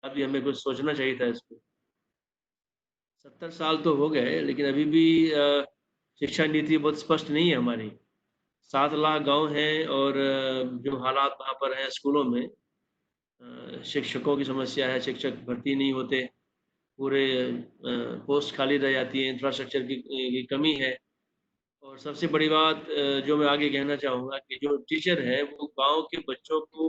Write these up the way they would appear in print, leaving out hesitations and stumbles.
अभी हमें कुछ सोचना चाहिए था इस पे। 70 साल तो हो गए, लेकिन अभी भी शिक्षा नीति बहुत स्पष्ट नहीं है हमारी। 7 लाख गाँव हैं और जो हालात वहाँ पर हैं स्कूलों में, शिक्षकों की समस्या है, शिक्षक भर्ती नहीं होते, पूरे पोस्ट खाली रह जाती है, इंफ्रास्ट्रक्चर की कमी है। और सबसे बड़ी बात जो मैं आगे कहना चाहूँगा कि जो टीचर है वो गाँव के बच्चों को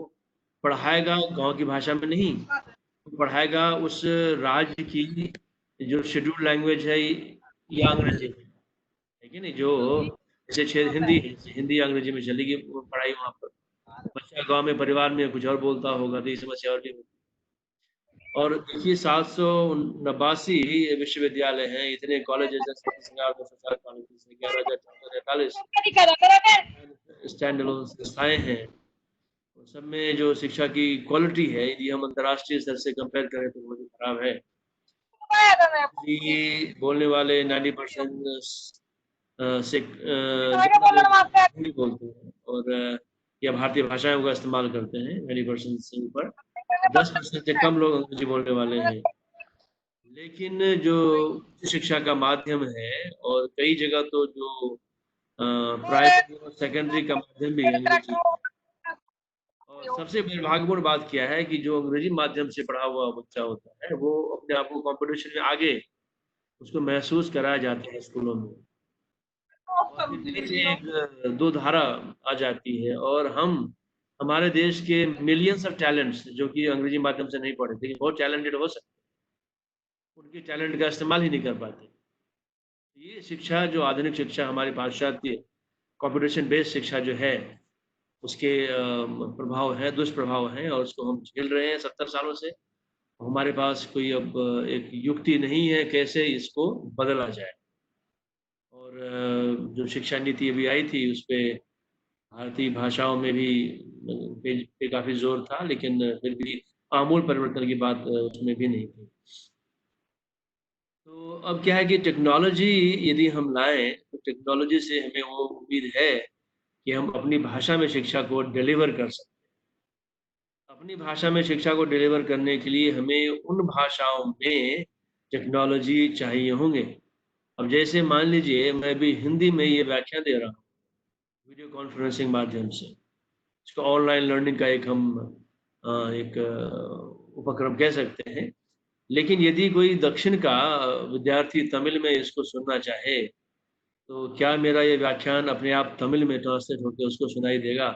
पढ़ाएगा गाँव की भाषा में नहीं, वो पढ़ाएगा उस राज्य की जो शेड्यूल्ड लैंग्वेज है या अंग्रेजी में, है कि नहीं? जो जैसे हिंदी है, हिंदी अंग्रेजी में चलेगी वो पढ़ाई वहाँ पर। बच्चा गाँव में परिवार में कुछ और बोलता होगा तो ये समस्या और भी होगी। और देखिए 789 विश्वविद्यालय हैं, इतने कॉलेजेस हैं, 37,200 कॉलेजेस हैं, 11,443 स्टैंड अलोन संस्थाएं हैं। सब में जो शिक्षा की क्वालिटी है यदि हम अंतर्राष्ट्रीय स्तर से कंपेयर करें तो बहुत ही खराब है। ये बोलने वाले 90% से हिंदी बोलते हैं और या भारतीय भाषाओं का इस्तेमाल करते हैं 90% से ऊपर। 10% से कम लोग अंग्रेजी बोलने वाले हैं। लेकिन जो उच्च शिक्षा का माध्यम है और कई जगह तो जो प्राइमरी और सेकेंडरी का माध्यम भी अंग्रेजी है। और सबसे दुर्भाग्यपूर्ण बात क्या है कि जो अंग्रेजी माध्यम से पढ़ा हुआ बच्चा होता है वो अपने आप को कंपटीशन में आगे उसको महसूस कराया जाता है स्कूलों में। और फिर बीच एक दो धारा आ जाती है और हम हमारे देश के मिलियंस ऑफ टैलेंट्स जो कि अंग्रेजी माध्यम से नहीं पढ़े लेकिन बहुत टैलेंटेड हो सकते हैं, उनके टैलेंट का इस्तेमाल ही नहीं कर पाते। ये शिक्षा जो आधुनिक शिक्षा हमारी पाश्चात्य कंप्यूटेशन बेस्ड शिक्षा जो है उसके प्रभाव है, दुष्प्रभाव हैं और उसको हम झेल रहे हैं 70 सालों से। हमारे पास कोई अब एक युक्ति नहीं है कैसे इसको बदला जाए। और जो शिक्षा नीति अभी आई थी उसपे भारतीय भाषाओं में भी पे काफ़ी ज़ोर था, लेकिन फिर भी आमूल परिवर्तन की बात उसमें भी नहीं थी। तो अब क्या है कि टेक्नोलॉजी यदि हम लाएँ, तो टेक्नोलॉजी से हमें वो उम्मीद है कि हम अपनी भाषा में शिक्षा को डिलीवर कर सकते हैं। अपनी भाषा में शिक्षा को डिलीवर करने के लिए हमें उन भाषाओं में टेक्नोलॉजी चाहिए होंगे। अब जैसे मान लीजिए मैं अभी हिंदी में ये व्याख्या दे रहा हूँ, वीडियो कॉन्फ्रेंसिंग माध्यम से। इसको ऑनलाइन लर्निंग का एक हम एक उपक्रम कह सकते हैं। लेकिन यदि कोई दक्षिण का विद्यार्थी तमिल में इसको सुनना चाहे, तो क्या मेरा ये व्याख्यान अपने आप तमिल में ट्रांसलेट होके उसको सुनाई देगा?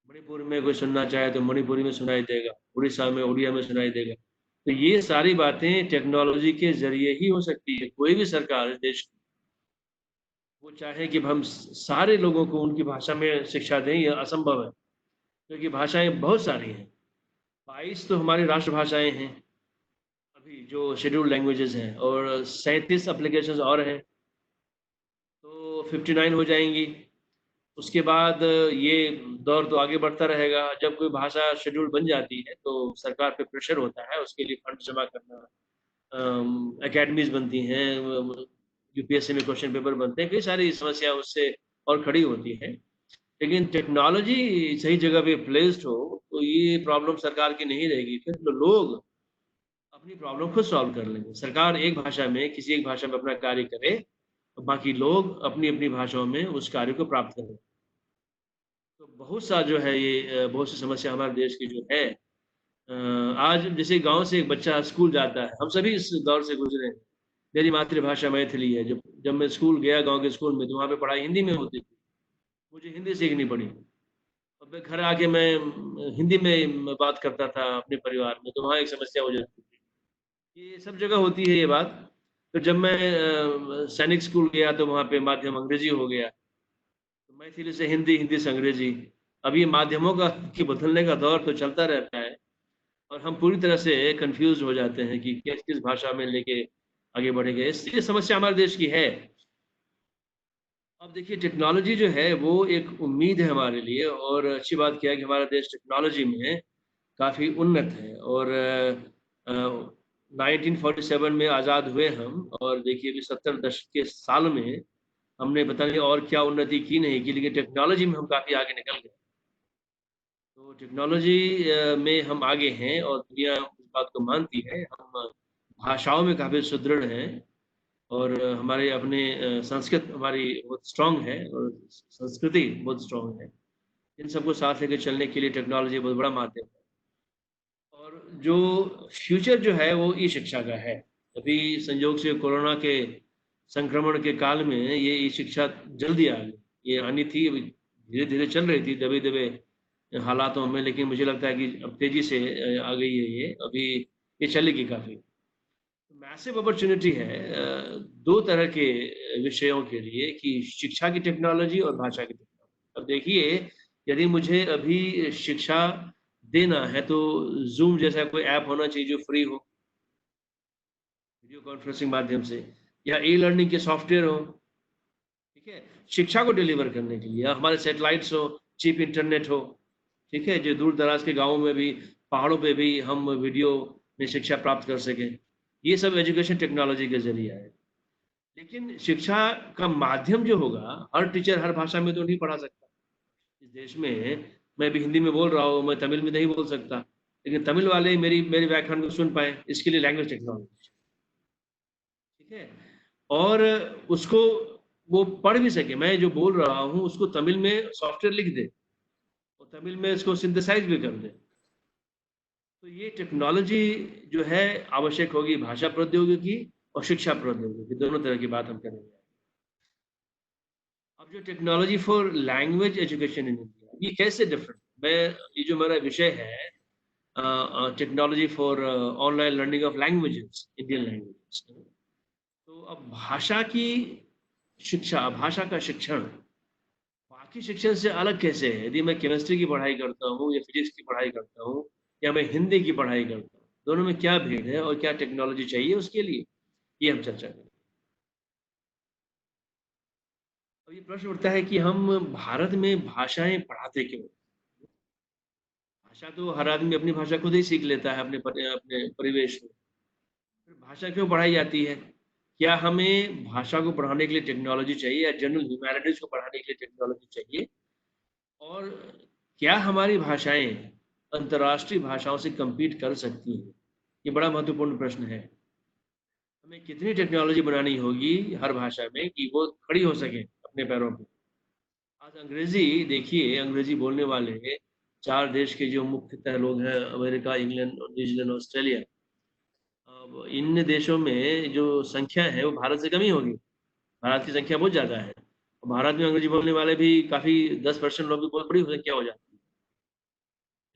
मणिपुर में कोई सुनना चाहे तो मणिपुरी में सुनाई देगा, उड़ीसा में उड़िया में सुनाई देगा। तो ये सारी बातें टेक्नोलॉजी के ज़रिए ही हो सकती है। कोई भी सरकार इस देश की, वो चाहे कि हम सारे लोगों को उनकी भाषा में शिक्षा दें, ये असंभव है, क्योंकि भाषाएँ बहुत सारी हैं। 22 तो हमारी राष्ट्रभाषाएँ हैं, अभी जो शेड्यूल्ड लैंग्वेजेज़ हैं और 37 एप्लीकेशंस और हैं, तो 59 हो जाएँगी। उसके बाद ये दौर तो आगे बढ़ता रहेगा। जब कोई भाषा शेड्यूल बन जाती है, तो सरकार पे प्रेशर होता है, उसके लिए फंड जमा करना। अकेडमीज़ बनती हैं, यूपीएससी में क्वेश्चन पेपर बनते हैं, कई सारी समस्या उससे और खड़ी होती हैं। लेकिन टेक्नोलॉजी सही जगह पे प्लेस्ड हो, तो ये प्रॉब्लम सरकार की नहीं रहेगी। फिर तो लोग अपनी प्रॉब्लम खुद सॉल्व कर लेंगे। सरकार एक भाषा में, किसी एक भाषा में अपना कार्य करे, और बाकी लोग अपनी-अपनी भाषाओं में उस कार्य को प्राप्त करें। तो बहुत सा जो है ये बहुत सी समस्या हमारे देश की जो है आज जैसे गाँव से एक बच्चा स्कूल जाता है, हम सभी इस दौर से गुज़रे हैं। मेरी मातृभाषा मैथिली है, जब जब मैं स्कूल गया गाँव के स्कूल में, तो वहाँ पे पढ़ाई हिंदी में होती थी। मुझे हिंदी सीखनी पड़ी। अब मैं घर आके मैं हिंदी में बात करता था अपने परिवार में, तो वहाँ एक समस्या हो जाती थी। ये सब जगह होती है ये बात। तो जब मैं सैनिक स्कूल गया तो वहाँ पे माध्यम अंग्रेजी हो गया। तो मैथिली से हिंदी, हिंदी से अंग्रेजी। अब ये माध्यमों का के बदलने का दौर तो चलता रहता है और हम पूरी तरह से कन्फ्यूज़ हो जाते हैं कि किस भाषा में लेके आगे बढ़ेंगे। ये समस्या हमारे देश की है। अब देखिए टेक्नोलॉजी जो है वो एक उम्मीद है हमारे लिए और अच्छी बात क्या है कि हमारा देश टेक्नोलॉजी में काफ़ी उन्नत है और 1947 में आज़ाद हुए हम और देखिए अभी 70 दशक के साल में हमने पता नहीं और क्या उन्नति की नहीं की, लेकिन टेक्नोलॉजी में हम काफ़ी आगे निकल गए। तो टेक्नोलॉजी में हम आगे हैं और दुनिया उस बात को मानती है। हम भाषाओं में काफ़ी सुदृढ़ हैं और हमारे अपने संस्कृत हमारी बहुत स्ट्रॉन्ग है और संस्कृति बहुत स्ट्रॉन्ग है। इन सबको साथ लेके चलने के लिए टेक्नोलॉजी बहुत बड़ा माध्यम है। और जो फ्यूचर जो है वो ई-शिक्षा का है। अभी संयोग से कोरोना के संक्रमण के काल में ये ई-शिक्षा जल्दी आ गई। ये आनी थी, अभी धीरे-धीरे चल रही थी दबे-दबे हालातों में, लेकिन मुझे लगता है कि अब तेज़ी से आ गई है ये, अभी ये चलेगी काफ़ी। मैसिव अपॉर्च्युनिटी है 2 तरह के विषयों के लिए कि शिक्षा की टेक्नोलॉजी और भाषा की टेक्नोलॉजी। अब देखिए, यदि मुझे अभी शिक्षा देना है तो ज़ूम जैसा कोई ऐप होना चाहिए जो फ्री हो, वीडियो कॉन्फ्रेंसिंग माध्यम से या ई-लर्निंग के सॉफ्टवेयर हो, ठीक है? शिक्षा को डिलीवर करने के लिए या हमारे सैटेलाइट्स हो, चीप इंटरनेट हो, ठीक है? जो दूर-दराज के गाँवों में भी, पहाड़ों पे भी हम वीडियो में शिक्षा प्राप्त कर सकें। ये सब एजुकेशन टेक्नोलॉजी के ज़रिए है। लेकिन शिक्षा का माध्यम जो होगा, हर टीचर हर भाषा में तो नहीं पढ़ा सकता। इस देश में मैं भी हिंदी में बोल रहा हूँ, मैं तमिल में नहीं बोल सकता। लेकिन तमिल वाले मेरी व्याख्यान को सुन पाएँ, इसके लिए लैंग्वेज टेक्नोलॉजी, ठीक है? और उसको वो पढ़ भी सके, मैं जो बोल रहा हूँ, उसको तमिल में सॉफ्टवेयर लिख दे और तमिल में इसको सिंथेसाइज़ भी कर दे। तो ये टेक्नोलॉजी जो है आवश्यक होगी भाषा प्रौद्योगिकी और शिक्षा प्रौद्योगिकी, दोनों तरह की बात हम करेंगे। अब जो technology for language education in India, ये कैसे डिफरेंट? मैं ये जो मेरा विषय है technology for online learning of languages, Indian languages. तो अब भाषा की शिक्षा, भाषा का शिक्षण बाकी शिक्षण से अलग कैसे है? यदि मैं केमिस्ट्री की पढ़ाई करता हूँ या फिजिक्स की पढ़ाई करता हूँ या मैं हिंदी की पढ़ाई करता हूँ, दोनों में क्या भेद है और क्या टेक्नोलॉजी चाहिए उसके लिए? ये हम चर्चा करेंगे। अब ये प्रश्न उठता है कि हम भारत में भाषाएँ पढ़ाते क्यों हैं? भाषा तो हर आदमी अपनी भाषा खुद ही सीख लेता है अपने परिवेश में। फिर भाषा क्यों पढ़ाई जाती है? क्या हमें भाषा को पढ़ाने के लिए टेक्नोलॉजी चाहिए या जनरल ह्यूमैनिटीज़ को पढ़ाने के लिए टेक्नोलॉजी चाहिए? और क्या हमारी भाषाएँ अंतर्राष्ट्रीय भाषाओं से कम्पीट कर सकती हैं? ये बड़ा महत्वपूर्ण प्रश्न है। हमें कितनी टेक्नोलॉजी बनानी होगी हर भाषा में कि वो खड़ी हो सके अपने पैरों पे? आज अंग्रेज़ी देखिए, अंग्रेज़ी बोलने वाले 4 देश के जो मुख्यतः लोग हैं, अमेरिका, इंग्लैंड, न्यूज़ीलैंड, ऑस्ट्रेलिया। अब इन देशों में जो संख्या है, वो भारत से कम ही होगी। भारत की संख्या बहुत ज़्यादा है। भारत में अंग्रेज़ी बोलने वाले भी काफ़ी 10% लोग भी बहुत बड़ी संख्या हो जाती है।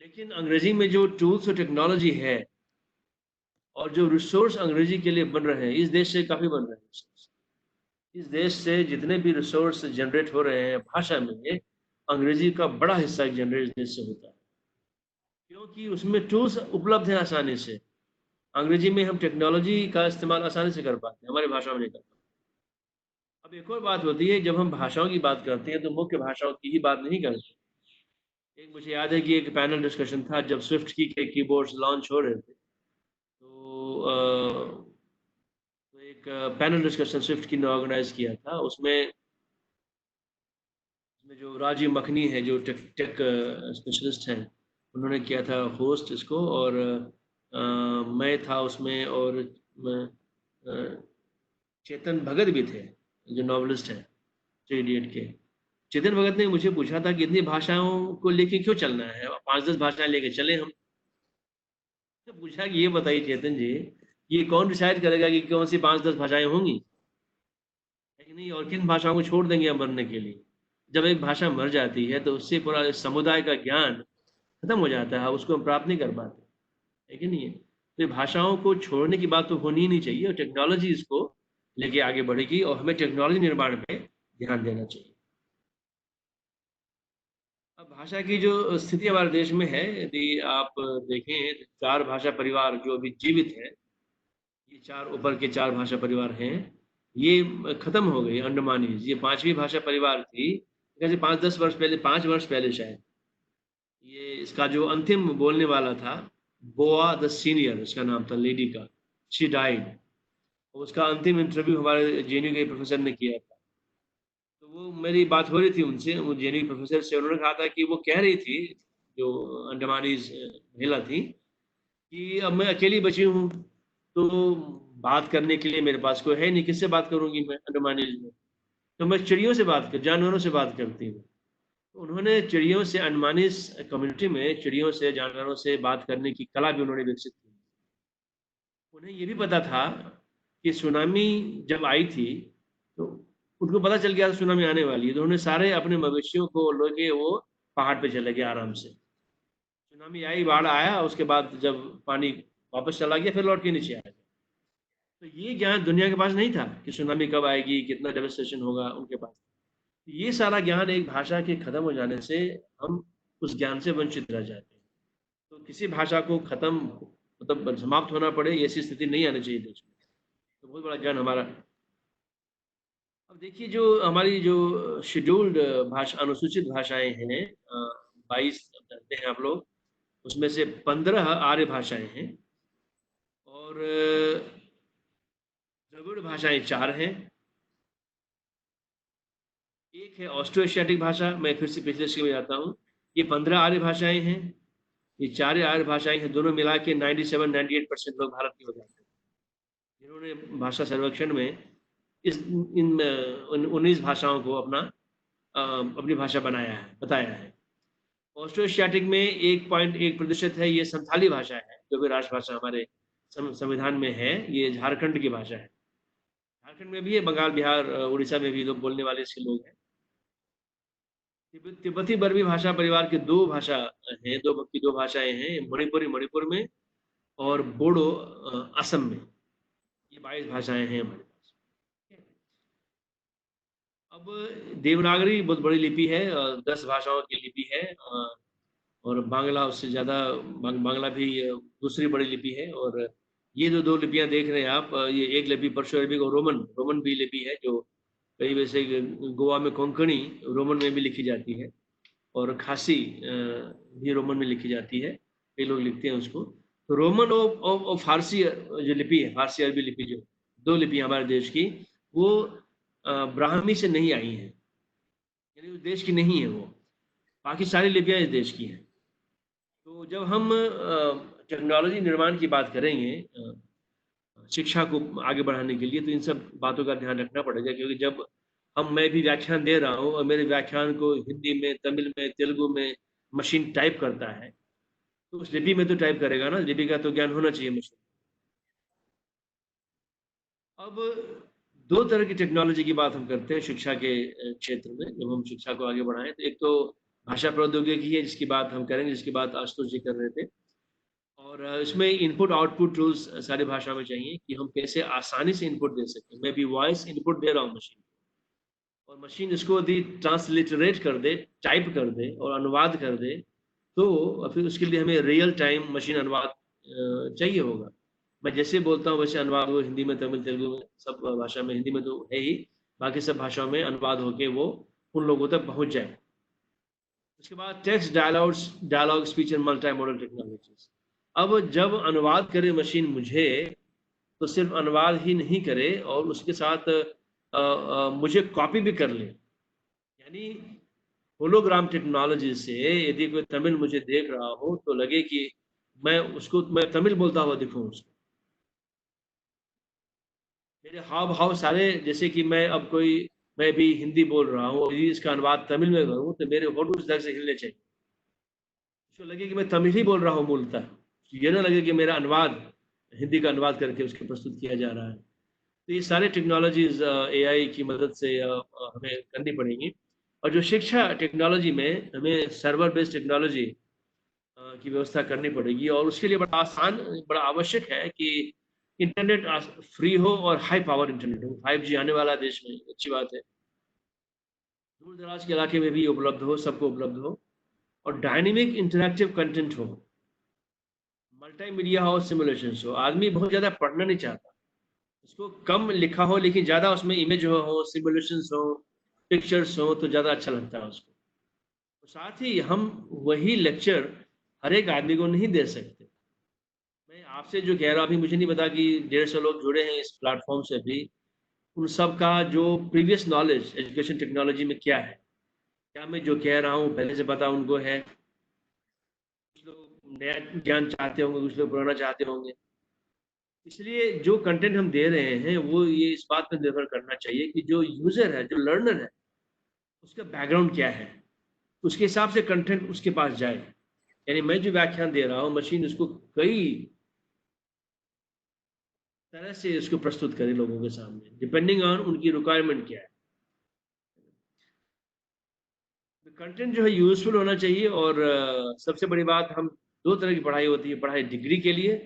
लेकिन अंग्रेज़ी में जो टूल्स और टेक्नोलॉजी है और जो रिसोर्स अंग्रेज़ी के लिए बन रहे हैं, इस देश से काफ़ी बन रहे हैं रिसोर्स। इस देश से जितने भी रिसोर्स जनरेट हो रहे हैं भाषा में, अंग्रेज़ी का बड़ा हिस्सा जनरेट इस देश से होता है। क्योंकि उसमें टूल्स उपलब्ध हैं आसानी से। अंग्रेज़ी में हम टेक्नोलॉजी का इस्तेमाल आसानी से कर पाते हैं, हमारी भाषा में नहीं कर पाते। अब एक और बात होती है, जब हम भाषाओं की बात करते हैं, तो मुख्य भाषाओं की ही बात नहीं करते। एक मुझे याद है कि एक पैनल डिस्कशन था जब स्विफ्ट की के कीबोर्ड्स लॉन्च हो रहे थे। तो तो एक पैनल डिस्कशन स्विफ्ट की ने ऑर्गेनाइज़ किया था। उसमें उसमें जो राजीव मखनी है, जो टेक टेक स्पेशलिस्ट हैं, उन्होंने किया था होस्ट इसको और मैं था उसमें और अ, चेतन भगत भी थे, जो नॉवेलिस्ट हैं, थ्री इडियट के। चेतन भगत ने मुझे पूछा था कि इतनी भाषाओं को लेके क्यों चलना है? 5-10 भाषाएँ लेके चलें हम। तो पूछा कि ये बताइए चेतन जी, ये कौन डिसाइड करेगा कि कौन-सी 5-10 भाषाएँ होंगी? है कि नहीं? और किन भाषाओं को छोड़ देंगे हम मरने के लिए? जब एक भाषा मर जाती है, तो उससे पूरा इस समुदाय का ज्ञान खत्म हो जाता है, उसको हम प्राप्त नहीं कर पाते, है कि नहीं है? तो ये भाषाओं को छोड़ने की बात तो होनी ही नहीं चाहिए और टेक्नोलॉजी इसको लेके आगे बढ़ेगी और हमें टेक्नोलॉजी निर्माण पे ध्यान देना चाहिए। अब भाषा की जो स्थिति हमारे देश में है, यदि आप देखें 4 भाषा परिवार जो अभी जीवित हैं, ये 4 ऊपर के 4 भाषा परिवार हैं, ये खत्म हो गई अंडमानीज़, ये 5वीं भाषा परिवार थी, जैसे 5-10 वर्ष पहले 5 वर्ष पहले शायद, ये इसका जो अंतिम बोलने वाला था, बोआ द सीनियर उसका नाम था लेडी का, शी डाइड। उसका अंतिम इंटरव्यू हमारे जेएनयू के प्रोफ़ेसर ने किया था। तो वो मेरी बात हो रही थी उनसे, वो जेएनयू प्रोफ़ेसर से, उन्होंने कहा था कि वो कह रही थी, जो अंडमानीज़ महिला थी, कि अब मैं अकेली बची हूँ, तो बात करने के लिए मेरे पास कोई है नहीं, किससे बात करूँगी मैं अंडमान निकोबार में? तो मैं चिड़ियों से बात कर जानवरों से बात करती हूँ। तो उन्होंने चिड़ियों से अंडमानीज़ कम्युनिटी में चिड़ियों से, जानवरों से बात करने की कला भी उन्होंने विकसित की। उन्हें ये भी पता था कि सुनामी जब आई थी, तो उनको पता चल गया था सुनामी आने वाली है, तो उन्होंने सारे अपने मवेशियों को लेके वो पहाड़ पे चले गए आराम से। सुनामी आई, बाढ़ आया, उसके बाद जब पानी वापस चला गया, फिर लौट के नीचे आ गया। तो ये ज्ञान दुनिया के पास नहीं था कि सुनामी कब आएगी, कितना डेवास्टेशन होगा, उनके पास। ये सारा ज्ञान एक भाषा के खत्म हो जाने से हम उस ज्ञान से वंचित रह जाते हैं। तो किसी भाषा को खत्म मतलब समाप्त होना पड़े, ऐसी स्थिति नहीं आनी चाहिए देश में। तो बहुत बड़ा ज्ञान हमारा। अब देखिए जो हमारी जो शेड्यूल्ड भाषा अनुसूचित भाषाएँ हैं 22 जानते हैं आप लोग, उसमें से 15 आर्य भाषाएँ हैं और द्रविड़ भाषाएँ 4 हैं। एक है ऑस्ट्रो एशियाटिक भाषा, मैं फिर से पिछले स्लाइड में जाता हूँ। ये 15 आर्य भाषाएँ हैं, ये 4 आर्य भाषाएँ हैं, दोनों मिला के 97-98% लोग भारत के हो जाते हैं। जिन्होंने भाषा सर्वेक्षण में इस इन 19 भाषाओं को अपनी भाषा बनाया है, बताया है। ऑस्ट्रो एशियाटिक में 1.1% है, ये संथाली भाषा है, जो कि राष्ट्रभाषा हमारे संविधान में है, ये झारखंड की भाषा है। झारखंड में भी है, बंगाल, बिहार, उड़ीसा में भी लोग बोलने वाले इसके लोग हैं। तिब्बती बर्मी भाषा परिवार की 2 भाषा हैं, 2 भाषाएँ हैं, मणिपुरी मणिपुर में और बोडो असम में। ये 22 भाषाएँ हैं हमारे पास। अब देवनागरी बहुत बड़ी लिपि है 10 भाषाओं की लिपि है और बांग्ला उससे ज़्यादा बांग्ला भी दूसरी बड़ी लिपि है और ये जो 2 लिपियाँ देख रहे हैं आप ये एक लिपि पर्शियो अरेबिक और रोमन रोमन भी लिपि है जो कई वैसे गोवा में कोंकणी रोमन में भी लिखी जाती है और खासी भी रोमन में लिखी जाती है, कई लोग लिखते हैं उसको। तो रोमन और फ़ारसी जो लिपि है, फ़ारसी अरबी लिपि जो 2 लिपियाँ हमारे देश की, वो ब्राह्मी से नहीं आई हैं, यानी उस देश की नहीं है वो। बाकी सारी लिपियाँ इस देश की हैं। तो जब हम टेक्नोलॉजी निर्माण की बात करेंगे शिक्षा को आगे बढ़ाने के लिए, तो इन सब बातों का ध्यान रखना पड़ेगा क्योंकि जब मैं भी व्याख्यान दे रहा हूँ और मेरे व्याख्यान को हिंदी में, तमिल में, तेलुगु में मशीन टाइप करता है, तो उस लिपि में तो टाइप करेगा ना, लिपि का तो ज्ञान होना चाहिए मशीन। अब 2 तरह की टेक्नोलॉजी की बात हम करते हैं शिक्षा के क्षेत्र में, जब हम शिक्षा को आगे बढ़ाएँ, तो एक तो भाषा प्रौद्योगिकी है, जिसकी बात हम करेंगे, जिसकी बात आशुतोष जी कर रहे थे। और इसमें इनपुट-आउटपुट टूल्स सारी भाषा में चाहिए कि हम कैसे आसानी से इनपुट दे सकें। मैं भी वॉइस इनपुट दे रहा हूँ मशीन को और मशीन इसको यदि ट्रांसलिटरेट कर दे, टाइप कर दे और अनुवाद कर दे, तो फिर उसके लिए हमें रियल टाइम मशीन अनुवाद चाहिए होगा। मैं जैसे बोलता हूँ वैसे अनुवाद वो हिंदी में, तमिल, तेलुगु में, सब भाषा में, हिंदी में तो है ही, बाकी सब भाषाओं में अनुवाद होके वो उन लोगों तक पहुँच जाए। उसके बाद text dialogue speech and multimodal technologies. अब जब अनुवाद करे मशीन मुझे, तो सिर्फ़ अनुवाद ही नहीं करे और उसके साथ मुझे कॉपी भी कर ले। यानी होलोग्राम टेक्नोलॉजी से यदि कोई तमिल मुझे देख रहा हो, तो लगे कि मैं तमिल बोलता हुआ दिखूँ उसको। मेरे हाव-भाव सारे जैसे कि मैं भी हिंदी बोल रहा हूँ और यदि इसका अनुवाद तमिल में करूँ, तो मेरे होंठ उस ढंग से हिलने चाहिए। उसको लगे कि मैं तमिल ही बोल रहा हूँ मूलतः। ये ना लगे कि मेरा अनुवाद हिंदी का अनुवाद करके उसको प्रस्तुत किया जा रहा है। तो ये सारे टेक्नोलॉज़ीज़ एआई की मदद से हमें करनी पड़ेंगी और जो शिक्षा टेक्नोलॉजी में हमें सर्वर बेस्ड टेक्नोलॉजी की व्यवस्था करनी पड़ेगी और उसके लिए बड़ा आवश्यक है कि इंटरनेट फ्री हो और हाई पावर इंटरनेट हो। 5G आने वाला है देश में, अच्छी बात है। दूर-दराज के इलाके में भी उपलब्ध हो, सबको उपलब्ध हो और डायनामिक इंटरैक्टिव कंटेंट हो। मल्टीमीडिया हो, सिमुलेशंस हो। आदमी बहुत ज़्यादा पढ़ना नहीं चाहता। उसको कम लिखा हो लेकिन ज़्यादा उसमें इमेज हो, सिमुलेशंस हो, पिक्चर्स हो तो ज़्यादा अच्छा लगता है उसको। तो साथ ही हम वही लेक्चर हर एक आदमी को नहीं दे सकते। मैं आपसे जो कह रहा हूँ अभी मुझे नहीं पता कि 150 लोग जुड़े हैं इस प्लेटफ़ॉर्म से अभी, उन सब का जो प्रीवियस नॉलेज एजुकेशन टेक्नोलॉजी में क्या है? क्या मैं जो कह रहा हूँ पहले से पता उनको है? कुछ लोग नया ज्ञान चाहते होंगे, कुछ लोग पुराना चाहते होंगे। इसलिए जो कंटेंट हम दे रहे हैं, वो ये इस बात पे निर्भर करना चाहिए कि जो यूज़र है, जो लर्नर है, उसका बैकग्राउंड क्या है? उसके हिसाब से कंटेंट उसके पास जाए। यानी मैं जो व्याख्यान दे रहा हूँ, मशीन उसको कई तरह से इसको प्रस्तुत करे लोगों के सामने, डिपेंडिंग ऑन उनकी रिक्वायरमेंट क्या है। तो कंटेंट जो है यूज़फुल होना चाहिए और सबसे बड़ी बात हम 2 तरह की पढ़ाई होती है, पढ़ाई डिग्री के लिए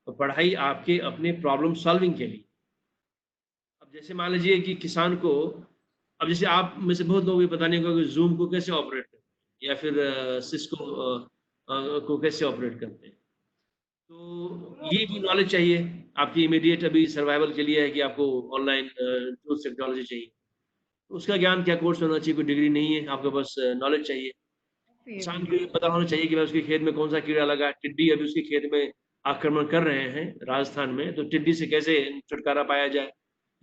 और पढ़ाई आपके अपने प्रॉब्लम सॉल्विंग के लिए। अब जैसे मान लीजिए कि किसान को अब जैसे आप में से बहुत लोगों को पता नहीं होगा कि ज़ूम को कैसे ऑपरेट करते हैं या फिर सिस्को को कैसे ऑपरेट करते हैं। तो ये भी नॉलेज चाहिए, आपकी इमीडिएट अभी सर्वाइवल के लिए है कि आपको ऑनलाइन टूल्स टेक्नोलॉजी चाहिए। तो उसका ज्ञान क्या कोर्स होना चाहिए, कोई डिग्री नहीं है, आपके पास नॉलेज चाहिए। किसान को ये पता होना चाहिए कि भाई उसके खेत में कौन-सा कीड़ा लगा है, टिड्डी अभी उसके खेत में आक्रमण कर रहे हैं राजस्थान में, तो टिड्डी से कैसे छुटकारा पाया जाए?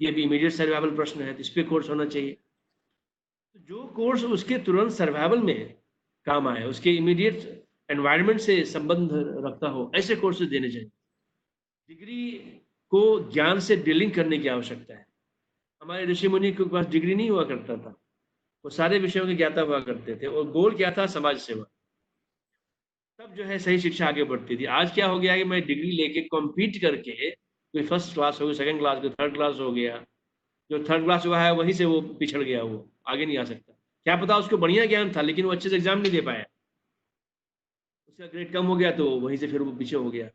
ये भी इमीडिएट सर्वाइवल प्रश्न है, तो इस पे कोर्स होना चाहिए। तो जो कोर्स उसके तुरंत सर्वाइवल में काम आए, उसके इमीडिएट एनवायरनमेंट से संबंध रखता हो, ऐसे कोर्सेज़ देने चाहिए। डिग्री को ज्ञान से डीलिंग करने की आवश्यकता है। हमारे ऋषि-मुनि के पास डिग्री नहीं हुआ करता था। वो सारे विषयों के ज्ञाता हुआ करते थे और गोल क्या था? समाज सेवा। तब जो है सही शिक्षा आगे बढ़ती थी। आज क्या हो गया है कि मैं डिग्री लेके कॉम्पीट करके कोई फर्स्ट क्लास हो गई, सेकंड क्लास, कोई थर्ड क्लास हो गया। जो थर्ड क्लास हुआ है वहीं से वो पिछड़ गया वो, आगे नहीं आ सकता। क्या पता उसको बढ़िया ज्ञान था लेकिन वो अच्छे से एग्ज़ाम नहीं दे पाया। उसका ग्रेड कम हो गया तो वहीं से फिर वो पीछे हो गया।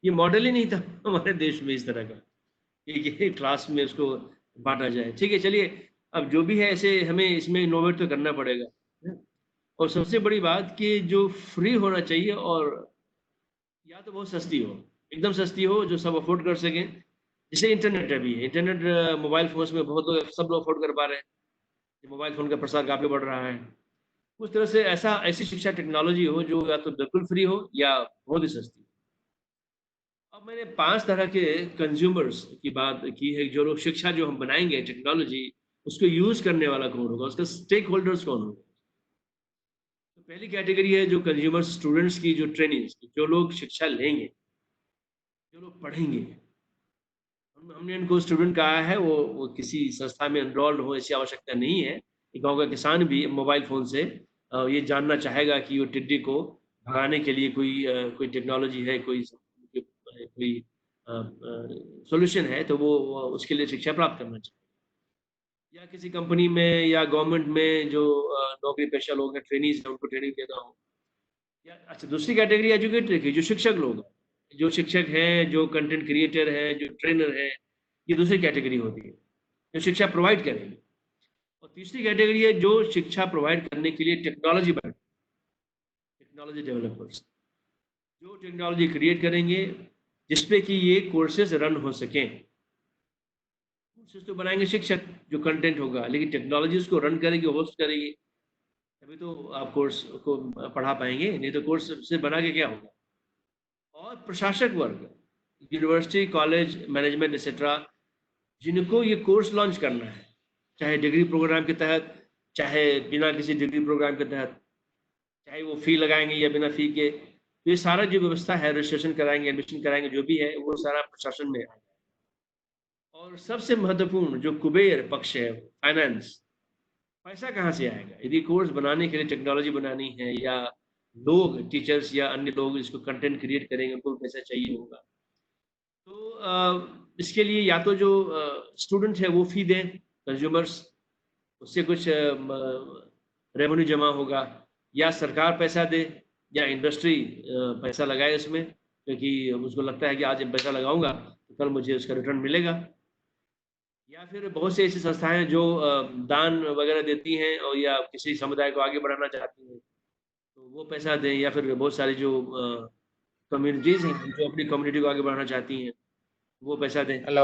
ये मॉडल ही नहीं था हमारे देश में इस तरह का कि ये क्लास में उसको बाँटा जाए। ठीक है, चलिए अब जो भी है ऐसे हमें इसमें इनोवेट तो करना पड़ेगा। और सबसे बड़ी बात कि जो फ्री होना चाहिए और या तो बहुत सस्ती हो, एकदम सस्ती हो जो सब अफ़ोर्ड कर सकें। जैसे इंटरनेट अभी है, इंटरनेट मोबाइल फ़ोन्स में बहुत लोग सब लोग अफ़ोर्ड कर पा रहे हैं। ये मोबाइल फ़ोन का प्रसार काफ़ी बढ़ रहा है। उस तरह से ऐसी शिक्षा टेक्नोलॉजी हो जो या तो बिल्कुल फ्री हो या बहुत ही सस्ती। अब मैंने 5 तरह के कंज़्यूमर्स की बात की है, जो लोग शिक्षा जो हम बनाएँगे टेक्नोलॉजी, उसको यूज़ करने वाला कौन होगा, उसका स्टेक होल्डर्स कौन होंगे? तो पहली कैटेगरी है जो कंज़्यूमर स्टूडेंट्स की, जो ट्रेनीज़ की, जो लोग शिक्षा लेंगे, जो लोग पढ़ेंगे। हमने इनको स्टूडेंट कहा है, वो किसी संस्था में एनरोल्ड हो ऐसी आवश्यकता नहीं है। एक गाँव का किसान भी मोबाइल फ़ोन से ये जानना चाहेगा कि वो टिड्डी को भगाने के लिए कोई टेक्नोलॉजी है, कोई सॉल्यूशन है, तो वो उसके लिए शिक्षा प्राप्त करना चाहिए। या किसी कंपनी में या गवर्नमेंट में जो नौकरी पेशा लोग हैं, ट्रेनीज़ हैं, उनको ट्रेनिंग देना हो। या अच्छा दूसरी कैटेगरी एजुकेटर की, जो शिक्षक लोग हैं। जो शिक्षक हैं, जो कंटेंट क्रिएटर हैं, जो ट्रेनर हैं, ये दूसरी कैटेगरी होती है, जो शिक्षा प्रोवाइड करेंगे। और तीसरी कैटेगरी है जो शिक्षा प्रोवाइड करने के लिए टेक्नोलॉजी बनाए, टेक्नोलॉजी डेवलपर्स, जो टेक्नोलॉजी क्रिएट करेंगे, जिसपे कि ये कोर्सेज़ रन हो सकें। कोर्सेज़ तो बनाएँगे शिक्षक, जो कंटेंट होगा, लेकिन टेक्नोलॉजी उसको रन करेगी, होस्ट करेगी, तभी तो आप कोर्स को पढ़ा पाएँगे, नहीं तो कोर्स सिर्फ़ बना के क्या होगा? और प्रशासक वर्ग, यूनिवर्सिटी, कॉलेज, मैनेजमेंट एसेट्रा, जिनको ये कोर्स लॉन्च करना है, चाहे डिग्री प्रोग्राम के तहत, चाहे बिना किसी डिग्री प्रोग्राम के तहत, चाहे वो फ़ी लगाएँगे या बिना फ़ी के, तो ये सारा जो व्यवस्था है, रजिस्ट्रेशन कराएँगे, एडमिशन कराएँगे, जो भी है, वो सारा प्रशासन में आएगा। और सबसे महत्वपूर्ण जो कुबेर पक्ष है, फाइनेंस, पैसा कहाँ से आएगा? यदि कोर्स बनाने के लिए टेक्नोलॉजी बनानी है या लोग, टीचर्स या अन्य लोग इसको कंटेंट क्रिएट करेंगे, उनको पैसा चाहिए होगा। तो इसके लिए या तो जो स्टूडेंट है वो फ़ी दें, कंज़्यूमर्स, उससे कुछ रेवेन्यू जमा होगा या सरकार पैसा दे या इंडस्ट्री पैसा लगाए उसमें क्योंकि उसको लगता है कि आज मैं पैसा लगाऊँगा, तो कल मुझे उसका रिटर्न मिलेगा। या फिर बहुत सी ऐसी संस्थाएँ हैं जो दान वग़ैरह देती हैं और या किसी समुदाय को आगे बढ़ाना चाहती हैं, तो वो पैसा दें या फिर बहुत सारी जो कम्युनिटीज़ हैं, जो अपनी कम्युनिटी को आगे बढ़ाना चाहती हैं, वो पैसा दें। हेलो।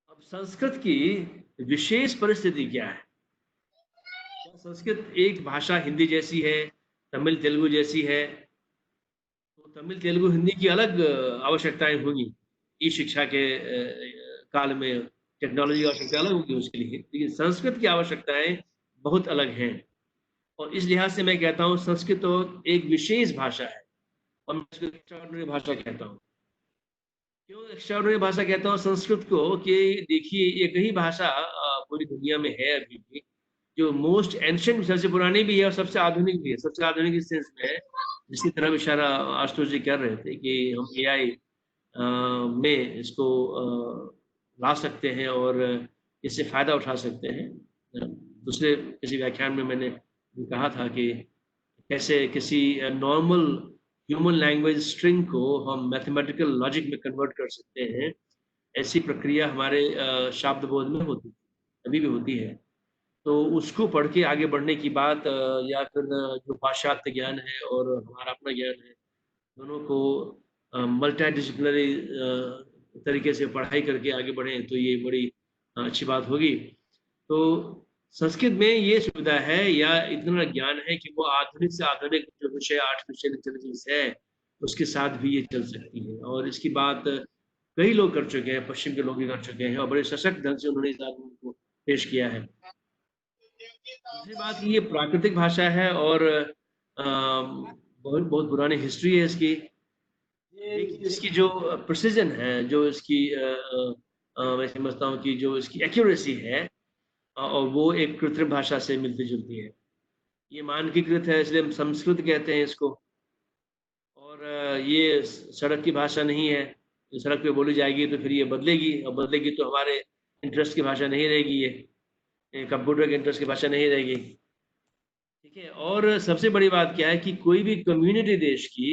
अब संस्कृत की विशेष परिस्थिति क्या है? क्या संस्कृत एक भाषा हिंदी जैसी है, तमिल, तेलुगु जैसी है, तो तमिल, तेलुगु, हिंदी की अलग आवश्यकताएँ होंगी। ई-शिक्षा के काल में टेक्नोलॉजी की आवश्यकता अलग होगी उसके लिए, लेकिन संस्कृत की आवश्यकताएँ बहुत अलग हैं। और इस लिहाज से मैं कहता हूँ संस्कृत तो एक विशेष भाषा है और मैं इसको एक्स्ट्राऑर्डिनरी भाषा कहता हूँ। क्यों एक्स्ट्राऑर्डिनरी भाषा कहता हूँ संस्कृत को कि देखिए एक ही भाषा पूरी दुनिया में है अभी भी, जो मोस्ट एंशिएंट सबसे पुरानी भी है और सबसे आधुनिक भी है। सबसे आधुनिक इस सेंस में है, जिसकी तरफ इशारा आशुतोष जी कर रहे थे कि हम एआई में इसको ला सकते हैं और इससे फ़ायदा उठा सकते हैं। दूसरे किसी व्याख्यान में मैंने कहा था कि कैसे किसी नॉर्मल ह्यूमन लैंग्वेज स्ट्रिंग को हम मैथमेटिकल लॉजिक में कन्वर्ट कर सकते हैं। ऐसी प्रक्रिया हमारे शाब्द बोध में होती है, अभी भी होती है। तो उसको पढ़ के आगे बढ़ने की बात या फिर जो पाश्चात्य ज्ञान है और हमारा अपना ज्ञान है, दोनों को मल्टीडिसिप्लिनरी तरीके से पढ़ाई करके आगे बढ़ें तो ये बड़ी अच्छी बात होगी। तो संस्कृत में ये सुविधा है या इतना ज्ञान है कि वो आधुनिक से आधुनिक जो विषय आर्टिफिशियल इंटेलिजेंस है, उसके साथ भी ये चल सकती है और इसकी बात कई लोग कर चुके हैं, पश्चिम के लोग भी कर चुके हैं और बड़े सशक्त ढंग से उन्होंने इस आर्गुमेंट को पेश किया है। दूसरी बात ये प्राकृतिक भाषा है और बहुत बहुत पुरानी हिस्ट्री है इसकी। देखिए इसकी जो प्रिसिजन है, जो इसकी मैं समझता हूँ कि जो इसकी एक्यूरेसी है और वो एक कृत्रिम भाषा से मिलती-जुलती है। ये मानकीकृत है इसलिए हम संस्कृत कहते हैं इसको और ये सड़क की भाषा नहीं है। जो सड़क पे बोली जाएगी तो फिर ये बदलेगी और बदलेगी तो हमारे इंटरेस्ट की भाषा नहीं रहेगी ये कंप्यूटर के इंटरेस्ट की भाषा नहीं रहेगी। ठीक है? और सबसे बड़ी बात क्या है कि कोई भी कम्युनिटी देश की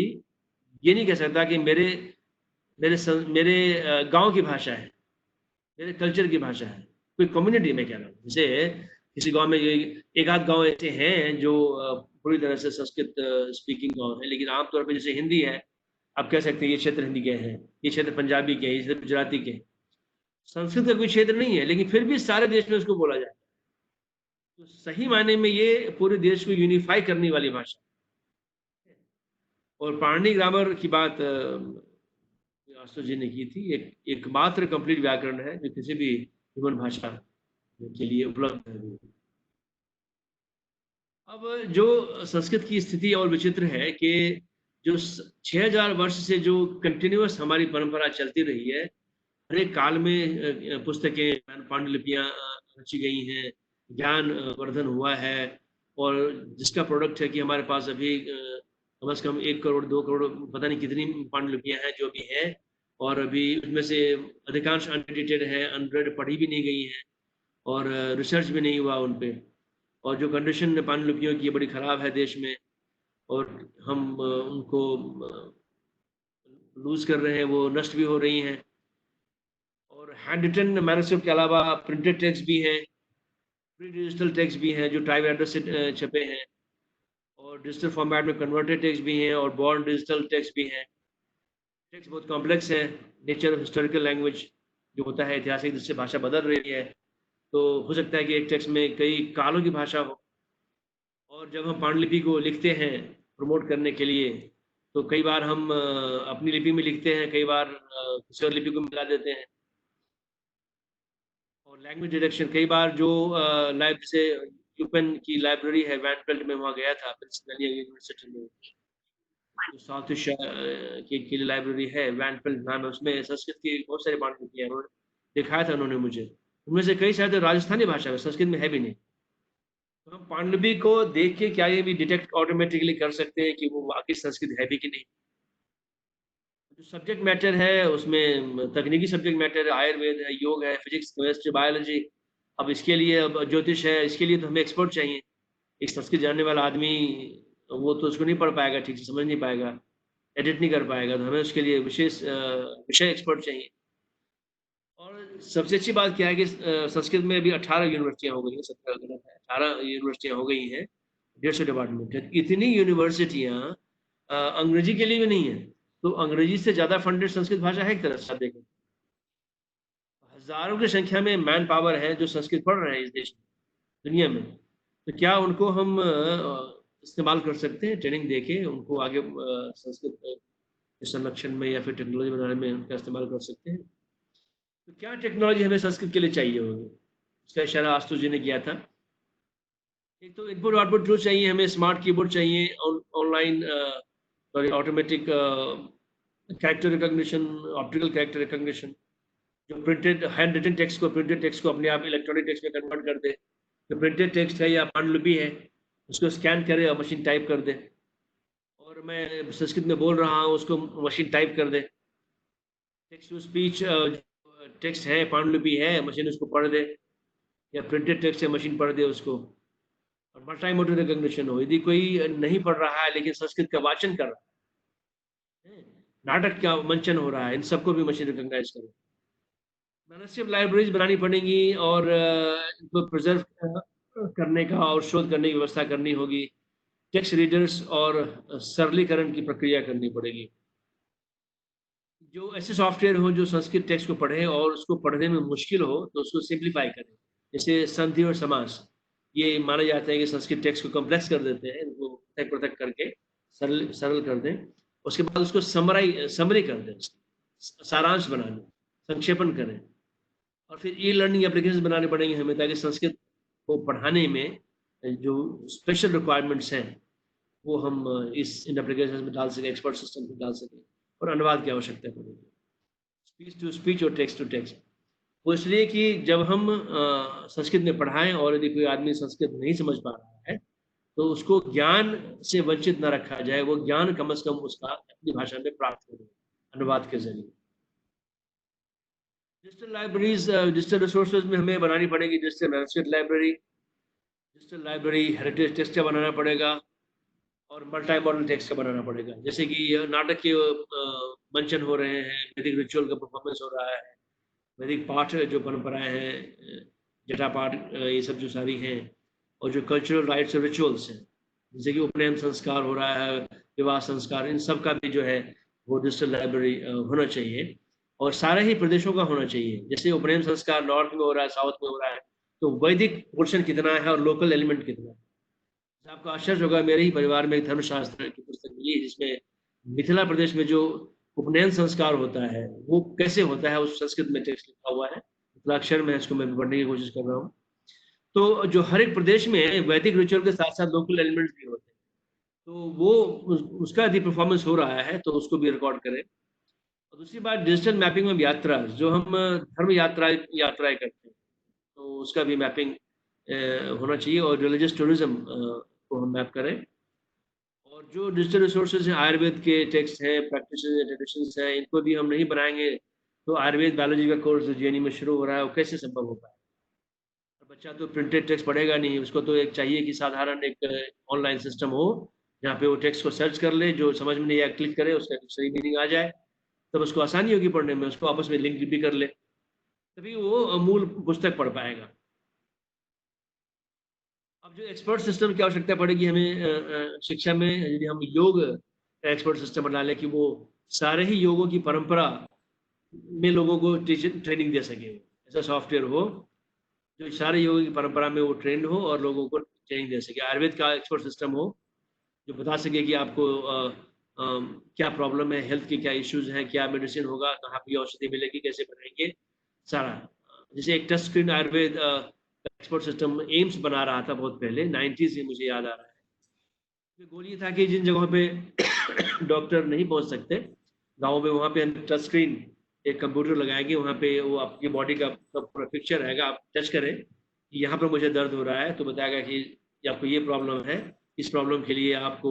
ये नहीं कह सकता कि मेरे गाँव की भाषा है, मेरे कल्चर की भाषा है। कोई कम्युनिटी में कह रहा हूँ। जैसे किसी गाँव में ये एक आध गाँव ऐसे हैं जो पूरी तरह से संस्कृत स्पीकिंग गाँव है, लेकिन आम तौर पे जैसे हिंदी है, आप कह सकते हैं ये क्षेत्र हिंदी के हैं, ये क्षेत्र पंजाबी के हैं, ये क्षेत्र गुजराती के हैं। संस्कृत का कोई क्षेत्र नहीं है, लेकिन फिर भी सारे देश में उसको बोला जाता है। तो सही मायने में ये पूरे देश को यूनिफ़ाई करने वाली भाषा है। और पाणिनि ग्रामर की बात आशुतोष जी ने की थी। एकमात्र कंप्लीट व्याकरण है जो किसी भी ह्यूमन भाषा के लिए उपलब्ध है। अब जो संस्कृत की स्थिति और विचित्र है कि जो 6000 वर्ष से जो कंटिन्यूअस हमारी परंपरा चलती रही है, हर एक काल में पुस्तकें, पांडुलिपियाँ रची गई हैं, ज्ञान वर्धन हुआ है और जिसका प्रोडक्ट है कि हमारे पास अभी कम से कम 1 करोड़, 2 करोड़ पता नहीं कितनी पांडुलिपियाँ हैं, जो भी हैं और अभी उसमें से अधिकांश अनएडिटेड हैं, अनरेड पढ़ी भी नहीं गई हैं और रिसर्च भी नहीं हुआ उन पे। और जो कंडीशन पांडुलिपियों की बड़ी ख़राब है देश में और हम उनको लूज़ कर रहे हैं, वो नष्ट भी हो रही हैं। और हैंड रिटन मैन्युस्क्रिप्ट के अलावा प्रिंटेड टेक्स्ट भी हैं, प्री डिजिटल टेक्स्ट भी हैं जो टाइपराइटर से छपे हैं और डिजिटल फॉर्मेट में कन्वर्टेड टेक्स्ट भी हैं और बोर्न डिजिटल टेक्स्ट भी हैं। टेक्स्ट बहुत कॉम्प्लेक्स है, नेचर ऑफ हिस्टोरिकल लैंग्वेज जो होता है ऐतिहासिक जिससे भाषा बदल रही है, तो हो सकता है कि एक टेक्स्ट में कई कालों की भाषा हो और जब हम पांडुलिपि को लिखते हैं प्रमोट करने के लिए, तो कई बार हम अपनी लिपि में लिखते हैं, कई बार किसी और लिपि को मिला देते हैं। और लैंग्वेज डिटेक्शन कई बार जो लाइब से यूपेन की लाइब्रेरी है वैनफेल्ड में वहाँ गया था पेंसिल्वेनिया यूनिवर्सिटी में जो साउथ एशिया की लाइब्रेरी है वैनफेल्ड नाम है उसमें संस्कृत की बहुत सारी पांडुलिपियाँ हैं उन्होंने दिखाया था उन्होंने मुझे उनमें से कई शायद राजस्थानी भाषा में संस्कृत में है भी नहीं तो हम पांडुलिपि को देख के क्या ये भी डिटेक्ट ऑटोमेटिकली कर सकते हैं कि वो वाकई संस्कृत है भी कि नहीं जो सब्जेक्ट मैटर है उसमें तकनीकी सब्जेक्ट मैटर है आयुर्वेद है योग है फिजिक्स केमिस्ट्री बायोलॉजी अब इसके लिए अब ज्योतिष है इसके लिए तो हमें एक्सपर्ट चाहिए एक संस्कृत जानने वाला आदमी वो तो उसको नहीं पढ़ पाएगा ठीक से समझ नहीं पाएगा एडिट नहीं कर पाएगा तो हमें उसके लिए विशेष विषय एक्सपर्ट चाहिए और सबसे अच्छी बात क्या है कि संस्कृत में अभी 18 यूनिवर्सिटियां हो गई हैं 17 गलत है 18 यूनिवर्सिटियां हो गई हैं 150 डिपार्टमेंट है इतनी यूनिवर्सिटियां अंग्रेजी के लिए भी नहीं है तो अंग्रेजी से ज़्यादा फंडेड संस्कृत भाषा है एक तरह से आप देखें हज़ारों की संख्या में मैन पावर है जो संस्कृत पढ़ रहे हैं इस देश में दुनिया में तो क्या उनको हम इस्तेमाल कर सकते हैं ट्रेनिंग देके उनको आगे संस्कृत के संरक्षण में या फिर टेक्नोलॉजी बनाने में उनका इस्तेमाल कर सकते हैं तो क्या टेक्नोलॉजी हमें संस्कृत के लिए चाहिए होगी इसका इशारा आशुतोष जी ने किया था एक तो इनपुट आउटपुट टूल चाहिए, हमें स्मार्ट कीबोर्ड चाहिए, online sorry automatic character recognition, optical character recognition, जो प्रिंटेड हैंड रिटन टेक्स्ट को, प्रिंटेड टेक्स्ट को अपने आप इलेक्ट्रॉनिक टेक्स्ट में कन्वर्ट कर दे। जो प्रिंटेड टेक्स्ट है या पांडुलिपि है, उसको स्कैन करे और मशीन टाइप कर दे, और मैं संस्कृत में बोल रहा हूँ उसको मशीन टाइप कर दे। टेक्स्ट टू स्पीच टेक्स्ट है, पांडुलिपि है, मशीन उसको पढ़ दे, या प्रिंटेड टेक्स्ट है, मशीन पढ़ दे उसको। और मल्टीमोडल रिकॉग्निशन हो, यदि कोई नहीं पढ़ रहा है लेकिन संस्कृत का वाचन कर रहा है, नाटक का मंचन हो रहा है, इन सबको भी मशीन रिकॉग्नाइज करे। मैनसक्रिप्ट लाइब्रेरीज बनानी पड़ेंगी और इनको प्रिजर्व करने का और शोध करने की व्यवस्था करनी होगी। टेक्स्ट रीडर्स और सरलीकरण की प्रक्रिया करनी पड़ेगी। जो ऐसे सॉफ्टवेयर हो जो संस्कृत टेक्स्ट को पढ़े और उसको पढ़ने में मुश्किल हो तो उसको सिंप्लीफाई करें, जैसे संधि और समास। ये माना जाता है कि संस्कृत टेक्स्ट को कॉम्प्लेक्स कर देते हैं, इनको पृथक पृथक करके सरल सरल कर दें। उसके बाद उसको समरी कर दें, सारांश बना दें, संक्षेपण करें। और फिर ई लर्निंग एप्लीकेशन बनाने पड़ेंगे हमें, ताकि संस्कृत को पढ़ाने में जो स्पेशल रिक्वायरमेंट्स हैं वो हम इस इन एप्लीकेशन में डाल सकें, एक्सपर्ट सिस्टम में डाल सकें। और अनुवाद की आवश्यकता पड़ेगी, स्पीच टू स्पीच और टेक्स्ट टू टेक्स्ट। वो इसलिए कि जब हम संस्कृत में पढ़ाएं और यदि कोई आदमी संस्कृत नहीं समझ पा रहा है तो उसको ज्ञान से वंचित न रखा जाए, वो ज्ञान कम से कम उसका अपनी भाषा में प्राप्त हो अनुवाद के जरिए। डिजिटल लाइब्रेरीज, डिजिटल रिसोर्सेज में हमें बनानी पड़ेगी digital management library, digital library heritage text का बनाना पड़ेगा और मल्टी मॉडल टेक्स्ट का बनाना पड़ेगा। जैसे कि नाटक के मंचन हो रहे हैं, वैदिक रिचुअल का परफॉर्मेंस हो रहा है, वैदिक पाठ जो परंपराएं हैं, जटा पाठ, ये सब जो सारी हैं, और जो कल्चरल राइट्स और रिचुअल्स हैं, जैसे कि उपनयन संस्कार हो रहा है, विवाह संस्कार, इन सब का भी जो है वो डिजिटल लाइब्रेरी होना चाहिए, और सारे ही प्रदेशों का होना चाहिए। जैसे उपनयन संस्कार नॉर्थ में हो रहा है, साउथ में हो रहा है, तो वैदिक पोर्शन कितना है और लोकल एलिमेंट कितना है। आपको आश्चर्य होगा, मेरे ही परिवार में एक धर्मशास्त्र की पुस्तक मिली है जिसमें मिथिला प्रदेश में जो उपनयन संस्कार होता है वो कैसे होता है उस संस्कृत में टेक्स्ट लिखा हुआ है, मिथिलाक्षर में, इसको मैं पढ़ने की कोशिश कर रहा हूँ। तो जो हर एक प्रदेश में वैदिक रिचुअल के साथ साथ लोकल एलिमेंट्स भी होते हैं, तो वो उसका यदि परफॉर्मेंस हो रहा है तो उसको भी रिकॉर्ड करें। और दूसरी बात, डिजिटल मैपिंग में यात्रा, जो हम धर्म यात्राएं करते हैं, तो उसका भी मैपिंग होना चाहिए, और रिलीजियस टूरिज्म को हम मैप करें। और जो डिजिटल रिसोर्सेज हैं, आयुर्वेद के टेक्स्ट हैं, प्रैक्टिसेस ट्रेडिशंस हैं, इनको भी हम नहीं बनाएंगे तो आयुर्वेद बायोलॉजी का कोर्स जो जेएनयू में शुरू हो रहा है वो कैसे संभव हो पाए। बच्चा तो प्रिंटेड टेक्स्ट पढ़ेगा नहीं, उसको तो एक चाहिए कि साधारण एक ऑनलाइन सिस्टम हो जहाँ पे वो टेक्स्ट को सर्च कर ले, जो समझ में नहीं आया क्लिक करे, उसका सही मीनिंग आ जाए, तब उसको आसानी होगी पढ़ने में, उसको आपस में लिंक भी कर ले, तभी वो मूल पुस्तक पढ़ पाएगा। अब जो एक्सपर्ट सिस्टम की आवश्यकता पड़ेगी हमें शिक्षा में, यदि हम योग एक्सपर्ट सिस्टम बना लें कि वो सारे ही योगों की परंपरा में लोगों को ट्रेनिंग दे सके, ऐसा सॉफ्टवेयर हो जो सारे योगों की परंपरा में वो ट्रेंड हो और लोगों को ट्रेनिंग दे सके। आयुर्वेद का एक्सपर्ट सिस्टम हो जो बता सके कि आपको क्या प्रॉब्लम है, हेल्थ के क्या इश्यूज हैं, क्या मेडिसिन होगा, कहाँ पे औषधि मिलेगी, कैसे बनाएंगे, सारा। जैसे एक touch screen Ayurveda expert system AIIMS बना रहा था बहुत पहले, 90s में, मुझे याद आ रहा है। गोल ये था कि जिन जगहों पे डॉक्टर नहीं पहुंच सकते गाँव में, वहाँ पे टच स्क्रीन एक कंप्यूटर लगाएंगे, वहाँ पे वो आपकी बॉडी का पूरा पिक्चर रहेगा, आप टच करें कि यहाँ पर मुझे दर्द हो रहा है तो बताएगा कि आपको ये प्रॉब्लम है, इस प्रॉब्लम के लिए आपको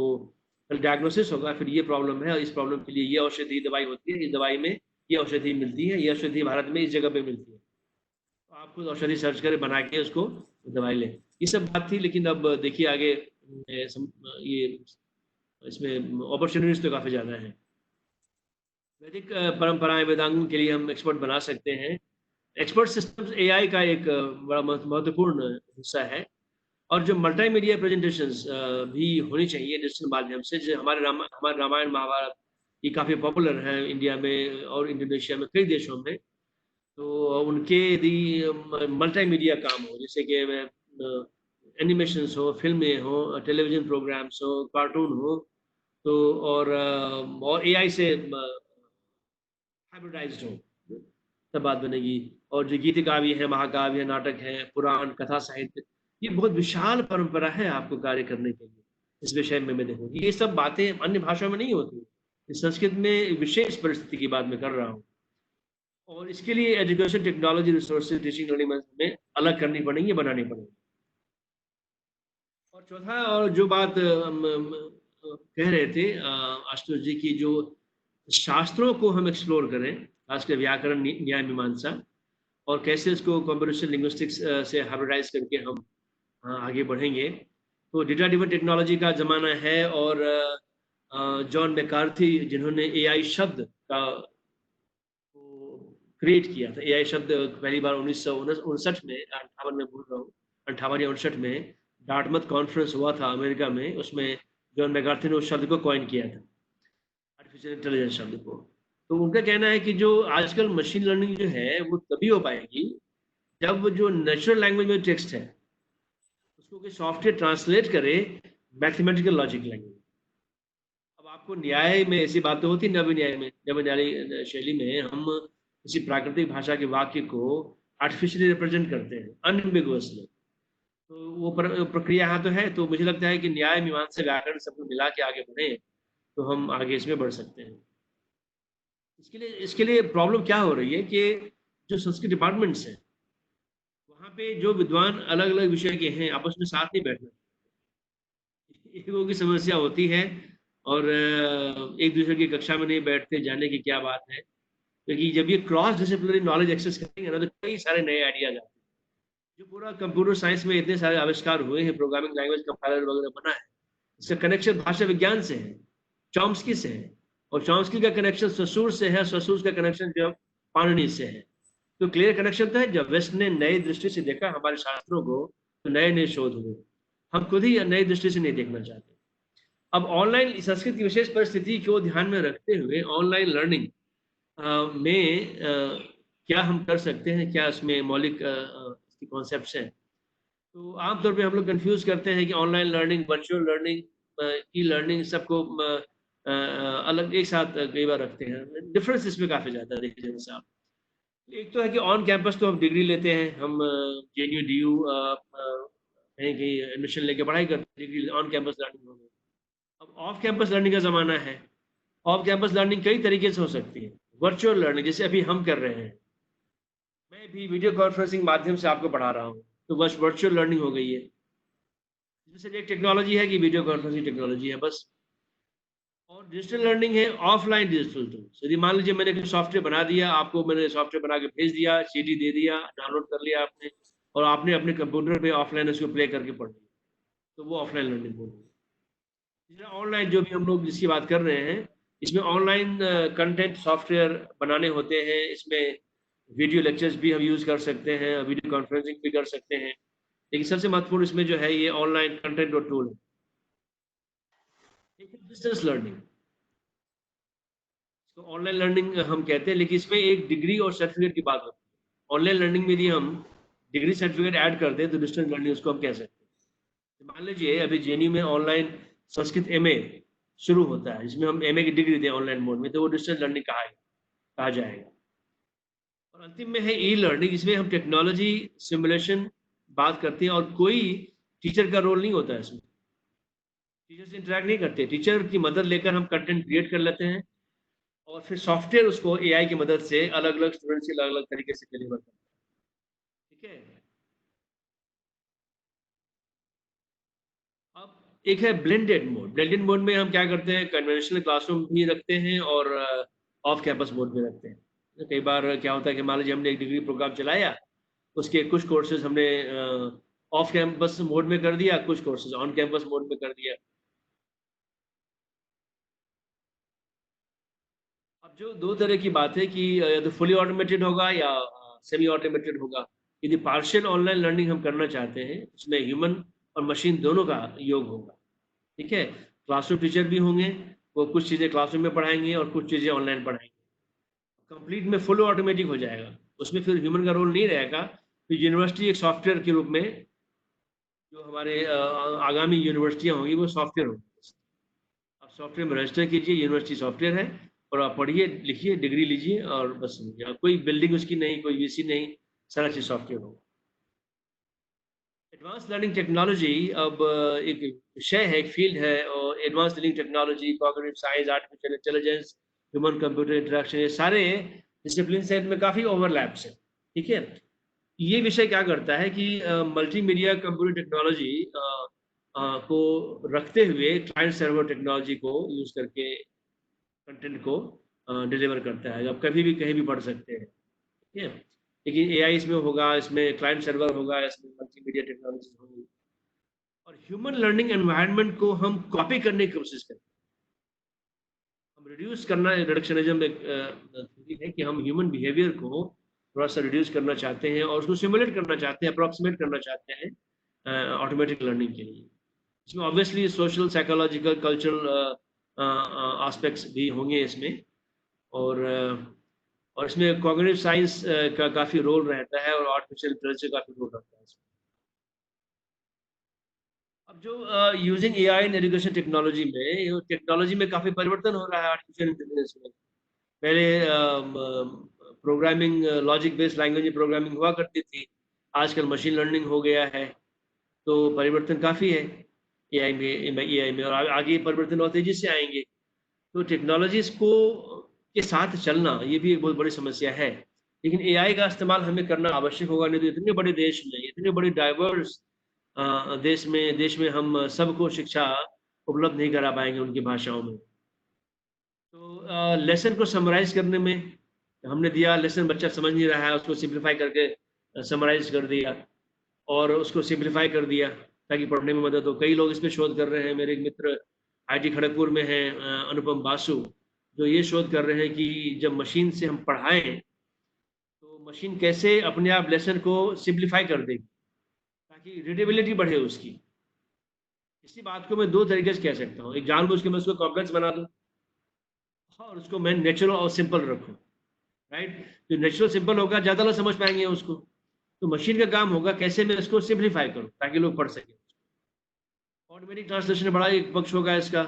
डायग्नोसिस होगा, फिर ये प्रॉब्लम है और इस प्रॉब्लम के लिए ये औषधि दवाई होती है, इस दवाई में ये औषधि मिलती है, ये औषधि भारत में इस जगह पे मिलती है, तो आप खुद औषधि सर्च करें, बना के उसको दवाई लें। ये सब बात थी, लेकिन अब देखिए आगे ये इसमें अपॉर्चुनिटीज तो काफ़ी ज़्यादा है। वैदिक परंपराएं वेदांगों के लिए हम एक्सपर्ट बना सकते हैं। एक्सपर्ट सिस्टम्स एआई का एक बड़ा महत्वपूर्ण हिस्सा है, और जो मल्टीमीडिया प्रेजेंटेशंस भी होनी चाहिए डिजिटल माध्यम से। जो हमारे रामायण महाभारत ये काफ़ी पॉपुलर है इंडिया में और इंडोनेशिया में, कई देशों में। तो उनके यदि मल्टीमीडिया काम हो, जैसे कि एनिमेशंस हो, फिल्में हो, टेलीविजन प्रोग्राम्स हो, कार्टून हो, तो और एआई से हाइब्रिडाइज्ड हो, तब बात बनेगी। और जो गीत काव्य है, महाकाव्य, नाटक है, पुराण, कथा साहित्य, ये बहुत विशाल परंपरा है आपको कार्य करने के लिए। इस विषय में मैं देखूँ, ये सब बातें अन्य भाषाओं में नहीं होती। इस संस्कृत में विशेष परिस्थिति की बात मैं कर रहा हूँ और इसके लिए education, technology, resources, teaching learning में हमें अलग करनी पड़ेंगी, बनानी पड़ेंगी। और चौथा और जो बात कह रहे थे आशुतोष जी की जो शास्त्रों को हम एक्सप्लोर करें, खासकर व्याकरण, न्याय, मीमांसा और कैसे इसको कंप्यूटेशनल लिंग्विस्टिक्स से हाइब्रिडाइज़ करके हम आगे बढ़ेंगे। तो डेटा ड्रिवन टेक्नोलॉजी का ज़माना है और जॉन मैकार्थी जिन्होंने एआई शब्द का क्रिएट किया था। एआई शब्द पहली बार 1959 में 58 में बोल रहा हूँ, 58 या 59 में डार्टमouth कॉन्फ्रेंस हुआ था अमेरिका में, उसमें जॉन मैकार्थी ने उस शब्द को कॉइन किया था, आर्टिफिशियल इंटेलिजेंस शब्द को। तो उनका कहना है कि जो आजकल मशीन लर्निंग जो है, वो तभी हो पाएगी, जब जो नेचुरल लैंग्वेज में टेक्स्ट है, उसको कोई सॉफ्टवेयर ट्रांसलेट करे मैथमेटिकल लॉजिक लैंग्वेज। अब आपको न्याय में ऐसी बातें होती, नव्य न्याय में, नव्य न्यायिक शैली में हम किसी प्राकृतिक भाषा के वाक्य को आर्टिफिशियली रिप्रेजेंट करते हैं, अनएम्बिगुअसली। तो वो प्रक्रिया यहाँ तो है, तो मुझे लगता है कि न्याय, मीमांसा, व्याकरण सबको मिला के आगे बढ़े, तो हम आगे इसमें बढ़ सकते हैं। इसके लिए प्रॉब्लम क्या हो रही है कि जो संस्कृत डिपार्टमेंट्स हैं, वहाँ पे जो विद्वान अलग-अलग विषय के हैं, आपस में साथ नहीं बैठना। ईगो की समस्या होती है और एक दूसरे की कक्षा में नहीं बैठते, जाने की क्या बात है। क्योंकि जब ये क्रॉस डिसिप्लिनरी नॉलेज एक्सेस करेंगे ना, तो कई सारे नए आइडियाज़ आते हैं। जो पूरा कंप्यूटर साइंस में इतने सारे आविष्कार हुए हैं, प्रोग्रामिंग लैंग्वेज कंपाइलर वगैरह बना है, इसका कनेक्शन भाषा विज्ञान से है, चॉम्स्की से है और चॉम्स्की का कनेक्शन ससुर से है, ससुर का कनेक्शन जो पाणिनि से है। तो क्लियर कनेक्शन तो है, जब वेस्ट ने नई दृष्टि से देखा हमारे शास्त्रों को, तो नए-नए शोध हुए। हम खुद ही नई दृष्टि से नहीं देखना चाहते। अब ऑनलाइन संस्कृत की विशेष परिस्थिति को ध्यान में रखते हुए ऑनलाइन लर्निंग में क्या हम कर सकते हैं? क्या उसमें मौलिक इसकी कॉन्सेप्ट्स हैं? तो आम तौर पे हम लोग कन्फ्यूज़ करते हैं कि online learning, virtual learning, e-learning सबको अलग एक साथ कई बार रखते हैं। डिफरेंस इसमें काफ़ी ज़्यादा है देखिए जैसे आप। एक तो है कि ऑन कैंपस तो हम डिग्री लेते हैं, हम जेएनयू, डीयू कहीं-कहीं एडमिशन लेके पढ़ाई करते हैं, डिग्री ऑन कैंपस लर्निंग हो गई। अब ऑफ कैंपस लर्निंग का ज़माना है। ऑफ कैंपस लर्निंग कई तरीके से हो सकती है। वर्चुअल लर्निंग जैसे अभी हम कर रहे हैं। मैं भी वीडियो कॉन्फ्रेंसिंग माध्यम से आपको पढ़ा रहा हूँ, तो बस वर्चुअल लर्निंग हो गई है। जैसे एक टेक्नोलॉजी है कि वीडियो कॉन्फ्रेंसिंग टेक्नोलॉजी है बस। और डिजिटल लर्निंग है ऑफलाइन डिजिटल टूल्स। यदि मान लीजिए मैंने कोई सॉफ्टवेयर बना दिया, आपको मैंने सॉफ्टवेयर बना के भेज दिया, सीडी दे दिया, डाउनलोड कर लिया आपने और आपने अपने कंप्यूटर पे ऑफलाइन उसको प्ले करके पढ़ लिया, तो वो ऑफलाइन लर्निंग होगी। तीसरा ऑनलाइन जो भी हम लोग जिसकी बात कर रहे हैं, इसमें ऑनलाइन कंटेंट सॉफ्टवेयर बनाने होते हैं, इसमें वीडियो लेक्चर्स भी हम यूज़ कर सकते हैं, वीडियो कॉन्फ्रेंसिंग भी कर सकते हैं। लेकिन सबसे महत्वपूर्ण इसमें जो है ये ऑनलाइन कंटेंट और टूल है। एक है डिस्टेंस लर्निंग, इसको ऑनलाइन लर्निंग हम कहते हैं, लेकिन इसमें एक डिग्री और सर्टिफिकेट की बात होती है। ऑनलाइन लर्निंग में यदि हम डिग्री सर्टिफिकेट ऐड कर दें, तो डिस्टेंस लर्निंग उसको हम कह सकते हैं। तो मान लीजिए अभी जेएनयू में ऑनलाइन संस्कृत एमए शुरू होता है, जिसमें हम एमए की डिग्री दें ऑनलाइन मोड में, तो वो डिस्टेंस लर्निंग कहा जाएगा। और अंतिम में है ई लर्निंग, इसमें हम टेक्नोलॉजी सिमुलेशन बात करते हैं और कोई टीचर का रोल नहीं होता है इसमें। टीचर से इंटरैक्ट नहीं करते, टीचर की मदद लेकर हम कंटेंट क्रिएट कर लेते हैं और फिर सॉफ्टवेयर उसको एआई की मदद से अलग-अलग स्टूडेंट्स के अलग-अलग तरीके से डिलीवर करता है। ठीक है? अब एक है ब्लेंडेड मोड। ब्लेंडेड मोड में हम क्या करते हैं, कन्वेंशनल क्लासरूम भी रखते हैं और ऑफ कैंपस मोड भी रखते हैं। तो कई बार क्या होता है कि मान लीजिए हमने एक डिग्री प्रोग्राम चलाया, उसके कुछ कोर्सेज़ हमने ऑफ कैंपस मोड में कर दिया, कुछ कोर्सेज़ ऑन कैंपस मोड में कर दिया। अब जो 2 तरह की बात है कि या तो फुली ऑटोमेटेड होगा या सेमी ऑटोमेटेड होगा। यदि पार्शियल ऑनलाइन लर्निंग हम करना चाहते हैं, उसमें ह्यूमन और मशीन दोनों का योग होगा, ठीक है? क्लासरूम टीचर भी होंगे, वो कुछ चीज़ें क्लासरूम में पढ़ाएँगे और कुछ चीज़ें ऑनलाइन पढ़ाएँगे। कंप्लीट में फुल ऑटोमेटिक हो जाएगा, उसमें फिर ह्यूमन का रोल नहीं रहेगा। तो यूनिवर्सिटी एक सॉफ्टवेयर के रूप में जो हमारे आगामी यूनिवर्सिटियाँ होंगी, वो सॉफ्टवेयर होंगी। आप सॉफ्टवेयर में रजिस्टर कीजिए, यूनिवर्सिटी सॉफ्टवेयर है और आप पढ़िए, लिखिए, डिग्री लीजिए और बस हो गया। कोई बिल्डिंग उसकी नहीं, कोई वीसी नहीं, सारा चीज़ सॉफ्टवेयर होगा। एडवांस लर्निंग टेक्नोलॉजी अब एक विषय है, एक फील्ड है, और advance learning technology, cognitive science, artificial intelligence, human computer interaction, ये सारे डिसिप्लिन से इनमें काफ़ी ओवरलैप्स हैं, ठीक है? ये विषय क्या करता है कि मल्टीमीडिया कंप्यूटर टेक्नोलॉजी को रखते हुए क्लाइंट सर्वर टेक्नोलॉजी को यूज़ करके कंटेंट को डिलीवर करता है। आप कभी भी कहीं भी पढ़ सकते हैं, ठीक है? लेकिन एआई इसमें होगा, इसमें क्लाइंट सर्वर होगा, इसमें मल्टीमीडिया टेक्नोलॉजी होगी, और ह्यूमन लर्निंग एनवायरनमेंट को हम कॉपी करने की कोशिश करते हैं। हम रिड्यूस करना, रिडक्शनिज्म एक थ्योरी है कि हम ह्यूमन बिहेवियर को थोड़ा-सा रिड्यूस करना चाहते हैं और उसको सिमुलेट करना चाहते हैं, अप्रॉक्सिमेट करना चाहते हैं ऑटोमेटिक लर्निंग के लिए। इसमें obviously social, psychological, cultural aspects भी होंगे इसमें, और और इसमें कॉग्निटिव साइंस का काफ़ी रोल रहता है, और आर्टिफिशियल इंटेलिजेंस का काफ़ी रोल रहता है इसमें। अब जो using AI in education technology में, ये टेक्नोलॉजी में काफ़ी परिवर्तन हो रहा है आर्टिफिशियल इंटेलिजेंस में। पहले प्रोग्रामिंग लॉजिक बेस्ड लैंग्वेज में प्रोग्रामिंग हुआ करती थी, आजकल मशीन लर्निंग हो गया है, तो परिवर्तन काफ़ी है एआई में, और आगे परिवर्तन और तेज़ी से आएँगे। तो टेक्नोलॉजीज़ को के साथ चलना, ये भी एक बहुत बड़ी समस्या है। लेकिन एआई का इस्तेमाल हमें करना आवश्यक होगा, नहीं तो इतने बड़े देश में, इतने बड़े डाइवर्स देश में हम सबको शिक्षा उपलब्ध नहीं करा पाएँगे उनकी भाषाओं में। तो लेसन को समराइज़ करने में हमने दिया, लेसन बच्चा समझ नहीं रहा है, उसको सिम्प्लीफाई करके समराइज़ कर दिया और उसको सिम्प्लीफाई कर दिया ताकि पढ़ने में मदद हो। कई लोग इस पे शोध कर रहे हैं। मेरे एक मित्र आईटी खड़गपुर में हैं, अनुपम बासु, जो ये शोध कर रहे हैं कि जब मशीन से हम पढ़ाएँ, तो मशीन कैसे अपने आप लेसन को सिम्प्लीफाई कर देगी, ताकि रीडेबिलिटी बढ़े उसकी। इसी बात को मैं 2 तरीके से कह सकता हूँ। एक, जानबूझ के मैं उसको कॉम्प्लेक्स बना दूँ, और उसको मैं नेचुरल और सिंपल रखूँ, राइट? जो नेचुरल सिंपल होगा, ज़्यादा लोग समझ पाएँगे उसको। तो मशीन का काम होगा कैसे मैं इसको सिम्प्लीफाई करूँ ताकि लोग पढ़ सकें। ऑटोमेटिक ट्रांसलेशन बड़ा एक पक्ष होगा इसका,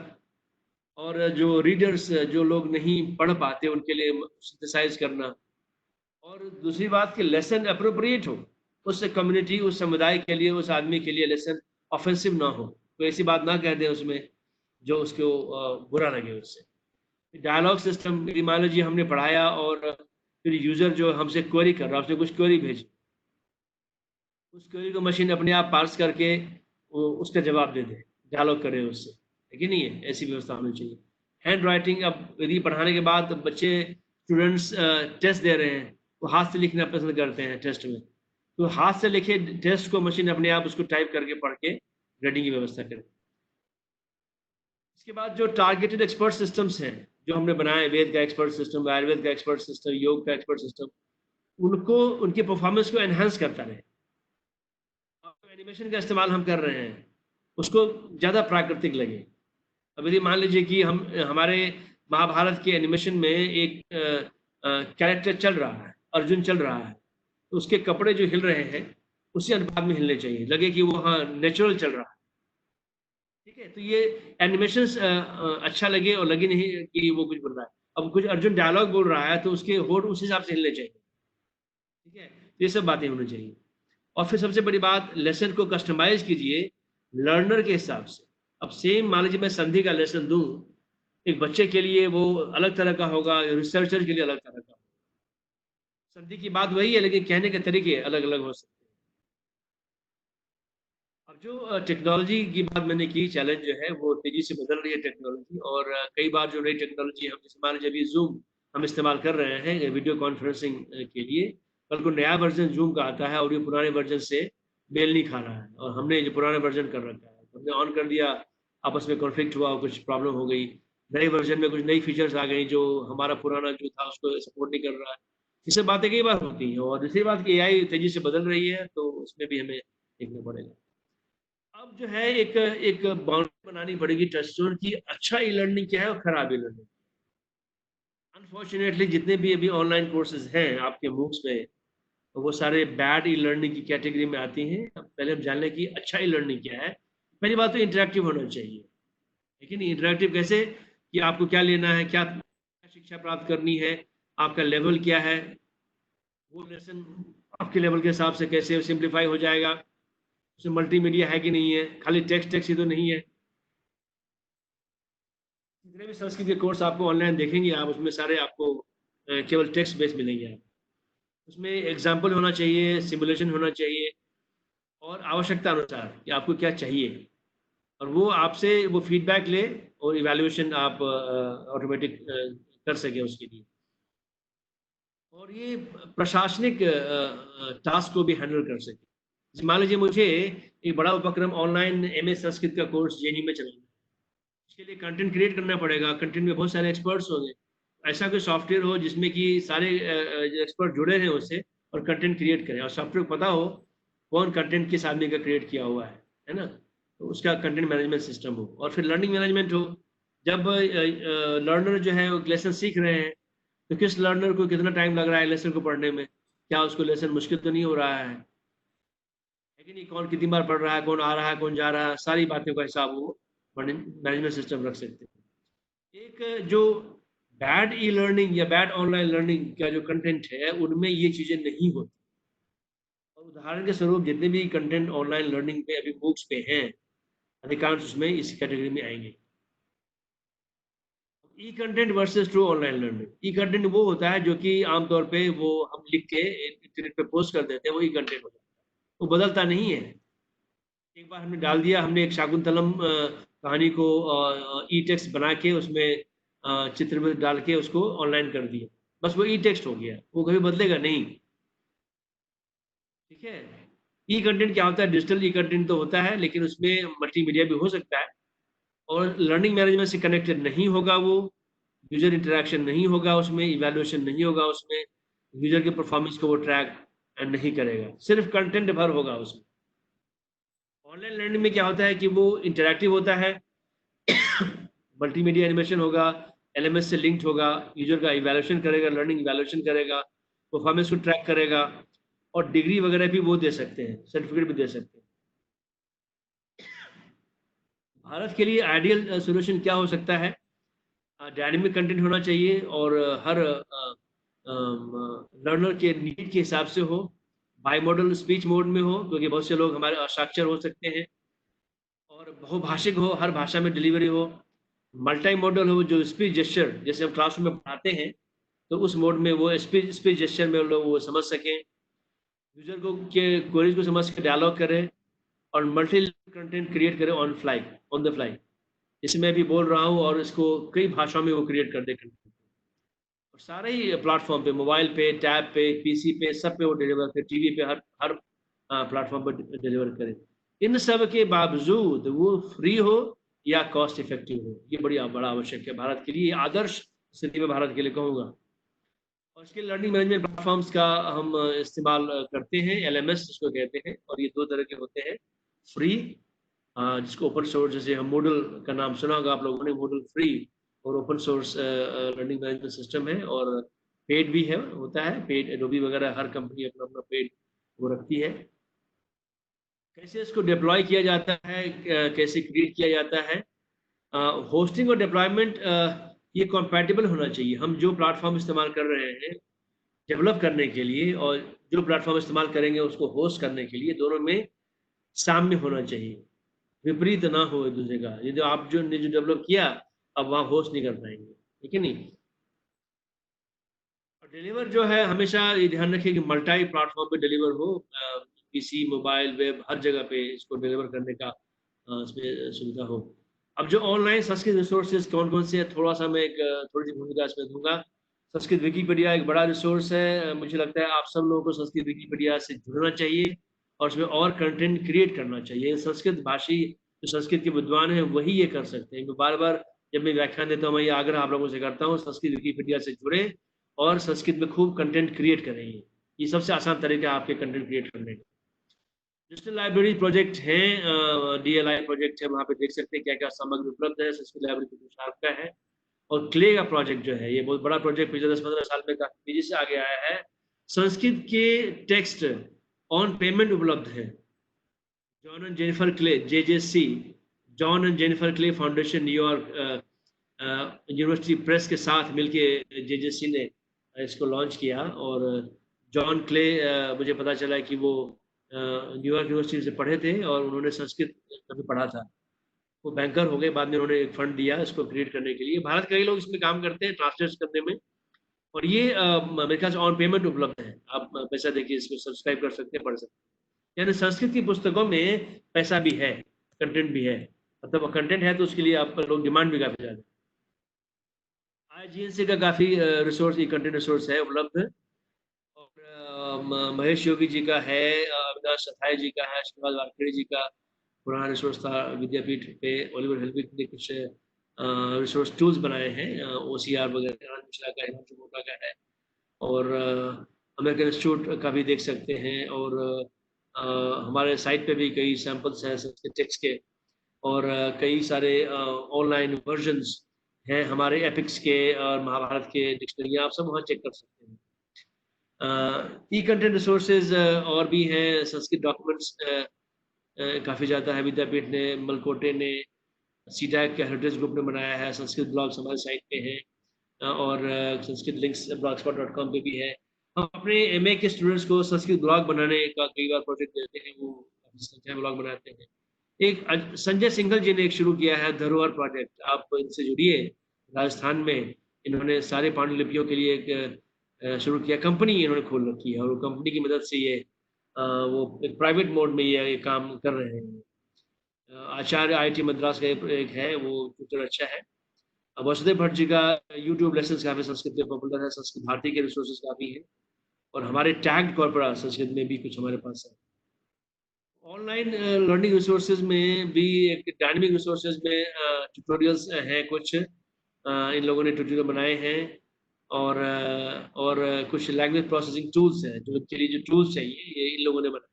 और जो रीडर्स, जो लोग नहीं पढ़ पाते, उनके लिए सिंथेसाइज़ करना। और दूसरी बात कि लेसन एप्रोप्रिएट हो, उस कम्युनिटी, उस समुदाय के लिए, उस आदमी के लिए लेसन ऑफेंसिव ना हो। कोई ऐसी बात ना कह दें उसमें जो उसको बुरा लगे उससे। डायलॉग सिस्टम, यदि मान लीजिए हमने पढ़ाया और फिर यूज़र जो हमसे क्वेरी कर रहा है, उसने कुछ क्वेरी भेजी, उस क्वेरी को मशीन अपने आप पार्स करके वो उसका जवाब दे दे, डायलॉग करे उससे, है कि नहीं है? ऐसी व्यवस्था होनी चाहिए। हैंड राइटिंग, अब यदि पढ़ाने के बाद बच्चे, स्टूडेंट्स टेस्ट दे रहे हैं, वो हाथ से लिखना पसंद करते हैं टेस्ट में। तो हाथ से लिखे टेस्ट को मशीन अपने आप उसको टाइप करके पढ़ के ग्रेडिंग की व्यवस्था करे। इसके बाद जो टारगेटेड एक्सपर्ट सिस्टम्स हैं, जो हमने बनाए, वेद का एक्सपर्ट सिस्टम, आयुर्वेद का एक्सपर्ट सिस्टम, योग का एक्सपर्ट सिस्टम, उनको, उनकी परफॉर्मेंस को एनहांस करता रहे। अब जो एनिमेशन का इस्तेमाल हम कर रहे हैं, उसको ज़्यादा प्राकृतिक लगे। अब यदि मान लीजिए कि हम हमारे महाभारत के एनिमेशन में एक कैरेक्टर चल रहा है, अर्जुन चल रहा है, तो उसके कपड़े जो हिल रहे हैं, उसी अनुपात में हिलने चाहिए, लगे कि वो हाँ नेचुरल चल रहा है। ठीक है? तो ये एनिमेशंस अच्छा लगे और लगे नहीं कि वो कुछ बोल रहा है। अब कुछ अर्जुन डायलॉग बोल रहा है, तो उसके होठ उस हिसाब से हिलने चाहिए। ठीक है? तो ये सब बातें होनी चाहिए। और फिर सबसे बड़ी बात, लेसन को कस्टमाइज़ कीजिए लर्नर के हिसाब से। अब सेम मान लीजिए मैं संधि का लेसन दूँ, एक बच्चे के लिए वो अलग तरह का होगा, रिसर्चर के लिए अलग तरह का। संधि की बात वही है, लेकिन कहने के तरीके अलग-अलग हो सकते हैं। अब जो टेक्नोलॉजी की बात मैंने की, चैलेंज जो है वो तेज़ी से बदल रही है टेक्नोलॉजी, और कई बार जो नई टेक्नोलॉजी हम, जैसे मान लीजिए अभी ज़ूम हम इस्तेमाल कर रहे हैं वीडियो कॉन्फ्रेंसिंग के लिए, कल को नया वर्ज़न ज़ूम का आता है और ये पुराने वर्ज़न से मेल नहीं खा रहा है, और हमने जो पुराना वर्ज़न कर रखा है, हमने ऑन कर दिया, आपस में कॉन्फ्लिक्ट हुआ, कुछ प्रॉब्लम हो गई, नए वर्ज़न में कुछ नई फीचर्स आ गई जो हमारा पुराना जो था उसको सपोर्ट नहीं कर रहा है। ये सब बातें कई बार होती हैं, और दूसरी बात कि एआई तेज़ी से बदल रही है, तो उसमें भी हमें देखना पड़ेगा। अब जो है एक एक बाउंड्री बनानी पड़ेगी टेस्टोर की, अच्छा ई-लर्निंग क्या है और खराब ई-लर्निंग। अनफॉर्चुनेटली जितने भी अभी ऑनलाइन कोर्सेज़ हैं आपके मूक्स में, वो सारे बैड ई-लर्निंग की कैटेगरी में आती हैं। अब पहले हम जान लें कि अच्छा ई-लर्निंग क्या है। पहली बात तो इंटरैक्टिव होना चाहिए, लेकिन इंटरैक्टिव कैसे, कि आपको क्या लेना है, क्या शिक्षा प्राप्त करनी है, आपका लेवल क्या है, वो लेसन आपके लेवल के हिसाब से कैसे सिम्प्लीफाई हो जाएगा। उसमें मल्टीमीडिया है कि नहीं है, खाली टेक्स्ट टेक्स्ट ही तो नहीं है। जितने भी संस्कृत के कोर्स आपको ऑनलाइन देखेंगे आप, उसमें सारे आपको केवल टेक्स्ट बेस मिलेंगे आप। उसमें एग्जाम्पल होना चाहिए, सिमुलेशन होना चाहिए, और आवश्यकता अनुसार कि आपको क्या चाहिए, और वो आपसे वो फीडबैक ले और इवैल्यूएशन आप ऑटोमेटिक कर सके उसके लिए। और ये प्रशासनिक टास्क को भी हैंडल कर सके। जैसे मान लीजिए मुझे एक बड़ा उपक्रम ऑनलाइन एमए संस्कृत का कोर्स जेएनयू में चलाना है, उसके लिए कंटेंट क्रिएट करना पड़ेगा, कंटेंट में बहुत सारे एक्सपर्ट्स होंगे। ऐसा कोई सॉफ्टवेयर हो जिसमें कि सारे एक्सपर्ट जुड़े हैं उससे और कंटेंट क्रिएट करें, और सॉफ्टवेयर को पता हो कौन कंटेंट किस आदमी का क्रिएट किया हुआ है ना, तो उसका कंटेंट मैनेजमेंट सिस्टम हो। और फिर लर्निंग मैनेजमेंट हो, जब लर्नर जो है वो लेसन सीख रहे हैं, तो किस लर्नर को कितना टाइम लग रहा है लेसन को पढ़ने में, क्या उसको लेसन मुश्किल तो नहीं हो रहा है कि नहीं, कौन कितनी बार पढ़ रहा है, कौन आ रहा है, कौन जा रहा है, सारी बातों का हिसाब वो मैनेजमेंट सिस्टम रख सकते हैं। एक जो बैड ई लर्निंग या बैड ऑनलाइन लर्निंग का जो कंटेंट है, उनमें ये चीज़ें नहीं होती। और उदाहरण के स्वरूप जितने भी कंटेंट ऑनलाइन लर्निंग पे अभी बुक्स पे हैं, अधिकांश उसमें इस कैटेगरी में आएंगे। E content versus true online learning. E content वो होता है जो कि आमतौर पे वो हम लिख के इंटरनेट पे पोस्ट कर देते हैं, वो ई कंटेंट होता है, वो बदलता नहीं है। एक बार हमने डाल दिया, हमने एक शाकुंतलम कहानी को ई टेक्स्ट बना के उसमें चित्र में डाल के उसको ऑनलाइन कर दिया, बस वो ई टेक्स्ट हो गया, वो कभी बदलेगा नहीं। ठीक है। ई कंटेंट क्या होता है, डिजिटल ई कंटेंट तो होता है, लेकिन उसमें मल्टीमीडिया भी हो सकता है, और लर्निंग मैनेजमेंट से कनेक्टेड नहीं होगा वो, यूजर इंटरेक्शन नहीं होगा उसमें, इवैल्यूएशन नहीं होगा उसमें, यूजर के परफॉर्मेंस को वो ट्रैक नहीं करेगा, सिर्फ कंटेंट भर होगा उसमें। ऑनलाइन लर्निंग में क्या होता है कि वो इंटरैक्टिव होता है, मल्टीमीडिया एनिमेशन होगा, एलएमएस से लिंक्ड होगा, यूजर का इवैल्यूएशन करेगा, लर्निंग इवैल्यूएशन करेगा, परफॉर्मेंस को ट्रैक करेगा, और डिग्री वगैरह भी वो दे सकते हैं, सर्टिफिकेट भी दे सकते हैं। भारत के लिए आइडियल सॉल्यूशन क्या हो सकता है? डायनेमिक कंटेंट होना चाहिए, और हर लर्नर के नीड के हिसाब से हो, बाई मॉडल स्पीच मोड में हो, क्योंकि बहुत से लोग हमारे असाक्षर हो सकते हैं, और बहुभाषिक हो, हर भाषा में डिलीवरी हो, मल्टी मॉडल हो, जो स्पीच जेस्चर जैसे हम क्लासरूम में पढ़ाते हैं, तो उस मोड में वो स्पीच स्पीच जेस्चर में लोग वो समझ सकें, यूजर को के क्वेरीज को समझ के डायलॉग करें, और मल्टी कंटेंट क्रिएट करें on fly, on the fly, जैसे मैं भी बोल रहा हूँ, और इसको कई भाषाओं में वो क्रिएट कर दे कंटेंट, और सारे ही प्लेटफॉर्म पे, मोबाइल पे, टैब पे, पीसी पे, सब पे वो डिलीवर करे, टीवी पे, हर हर प्लेटफॉर्म पर डिलीवर करे। इन सब के बावजूद वो फ्री हो या कॉस्ट इफेक्टिव हो, ये बड़ा आवश्यक है भारत के लिए, ये आदर्श स्थिति में भारत के लिए कहूँगा। और इसके लर्निंग मैनेजमेंट प्लेटफॉर्म्स का हम इस्तेमाल करते हैं, एलएमएस जिसको कहते हैं, और ये दो तरह के होते हैं, फ्री, जिसको ओपन सोर्स, जैसे हम मूडल का नाम सुना होगा आप लोगों ने, मूडल फ्री और open source learning management system है, और पेड भी है, होता है पेड, एडोबी वगैरह हर कंपनी अपना अपना पेड वो रखती है। कैसे इसको डिप्लॉय किया जाता है, कैसे क्रिएट किया जाता है, होस्टिंग और डिप्लॉयमेंट, ये कंपैटिबल होना चाहिए। हम जो प्लेटफॉर्म इस्तेमाल कर रहे हैं डेवलप करने के लिए, और जो प्लेटफॉर्म इस्तेमाल करेंगे उसको होस्ट करने के लिए, दोनों में साम्य होना चाहिए, विपरीत ना हो एक दूसरे का। ये जो आप जो ने जो डेवलप किया, अब वहाँ होस्ट नहीं कर पाएंगे, ठीक है नहीं। और डिलीवर जो है, हमेशा ये ध्यान रखिए कि मल्टी प्लेटफॉर्म पे डिलीवर हो, पीसी, मोबाइल, वेब, हर जगह पे इसको डिलीवर करने का इसमें सुविधा हो। अब जो ऑनलाइन संस्कृत रिसोर्सेज कौन कौन से हैं, थोड़ा सा मैं एक थोड़ी सी भूमिका इसमें दूंगा। संस्कृत विकिपीडिया एक बड़ा रिसोर्स है, मुझे लगता है आप सब लोगों को संस्कृत विकिपीडिया से जुड़ना चाहिए, और उसमें और कंटेंट क्रिएट करना चाहिए। संस्कृत भाषी जो संस्कृत के विद्वान हैं वही ये कर सकते हैं। मैं बार बार जब मैं व्याख्यान देता हूँ, मैं ये आग्रह आप लोगों से करता हूँ, संस्कृत विकिपीडिया से जुड़े और संस्कृत में खूब कंटेंट क्रिएट करेंगे। ये सबसे आसान तरीका है आपके कंटेंट क्रिएट करने का। डिजिटल लाइब्रेरी प्रोजेक्ट है, डीएलआई प्रोजेक्ट है, वहाँ पे देख सकते हैं क्या क्या सामग्री उपलब्ध है, संस्कृत लाइब्रेरी शार्प का है। और क्ले का प्रोजेक्ट जो है, ये बहुत बड़ा प्रोजेक्ट पिछले 10-15 साल में काफी तेजी से आगे आया है। संस्कृत के टेक्स्ट ऑन पेमेंट उपलब्ध है। John and Jennifer Clay, JJC, John and Jennifer Clay foundation, New York university press के साथ मिलके जेजेसी ने इसको लॉन्च किया। और जॉन क्ले, मुझे पता चला कि वो न्यूयॉर्क यूनिवर्सिटी से पढ़े थे और उन्होंने संस्कृत कभी पढ़ा था। वो बैंकर हो गए, बाद में उन्होंने एक फंड दिया इसको क्रिएट करने के लिए। भारत के कई लोग इसमें काम करते हैं ट्रांसलेट करने में, और ये मेरे ख्याल से ऑन पेमेंट उपलब्ध है। आप पैसा देके इसको सब्सक्राइब कर सकते हैं, पढ़ सकते हैं। यानी संस्कृत की पुस्तकों में पैसा भी है, कंटेंट भी है, मतलब कंटेंट है तो उसके लिए आप लोग डिमांड भी काफ़ी ज़्यादा है। IGNC का काफ़ी रिसोर्स, ये कंटेंट रिसोर्स है उपलब्ध। और महेश योगी जी का है, अविनाश सथाई जी का है, श्रीनिवास वानखेड़े जी का पुराना रिसोर्स था विद्यापीठ पे। ओलिवर हेल्विक ने कुछ रिसोर्स टूल्स बनाए हैं, OCR वगैरह, आनंद मिश्रा का, हिमांशु मोटा का है। और अमेरिकन इंस्टीट्यूट का भी देख सकते हैं। और हमारे साइट पे भी कई सैंपल्स हैं संस्कृत टेक्स्ट के, और कई सारे ऑनलाइन वर्जन्स हैं हमारे एपिक्स के और महाभारत के डिक्शनरी, आप सब वहाँ चेक कर सकते हैं। ई कंटेंट रिसोर्सेज और भी हैं, संस्कृत डॉक्यूमेंट्स काफ़ी ज़्यादा है। विद्यापीठ ने, मलकोटे ने, सीडैक के हेरिटेज ग्रुप ने बनाया है। संस्कृत ब्लॉग्स हमारी साइट पे हैं, और संस्कृत लिंक्स blogspot.com पे भी है। हम अपने MA के स्टूडेंट्स को संस्कृत ब्लॉग बनाने का कई बार प्रोजेक्ट देते हैं, वो काफ़ी संख्या में ब्लॉग बनाते हैं। एक संजय सिंघल जी ने एक शुरू किया है धरोहर प्रोजेक्ट, आप इनसे जुड़िए। राजस्थान में इन्होंने सारे पांडुलिपियों के लिए एक शुरू किया, कंपनी इन्होंने खोल रखी है, और वो कंपनी की मदद से ये वो एक प्राइवेट मोड में ये काम कर रहे हैं। आचार्य IIT मद्रास का एक है, वो ट्यूटर अच्छा है। वसुदेव भट्ट जी का यूट्यूब लेसन काफ़ी संस्कृत में पॉपुलर है। संस्कृत भारती के रिसोर्सेज काफ़ी हैं, और हमारे टैग्ड कॉर्पोरा संस्कृत में भी कुछ हमारे पास है। ऑनलाइन लर्निंग रिसोर्सेज में भी एक डायनेमिक रिसोर्सेज में ट्यूटोरियल्स हैं कुछ, इन लोगों ने ट्यूटोरियल बनाए हैं। और कुछ लैंग्वेज प्रोसेसिंग टूल्स हैं, जो इनके लिए जो टूल्स चाहिए ये इन लोगों ने बनाए।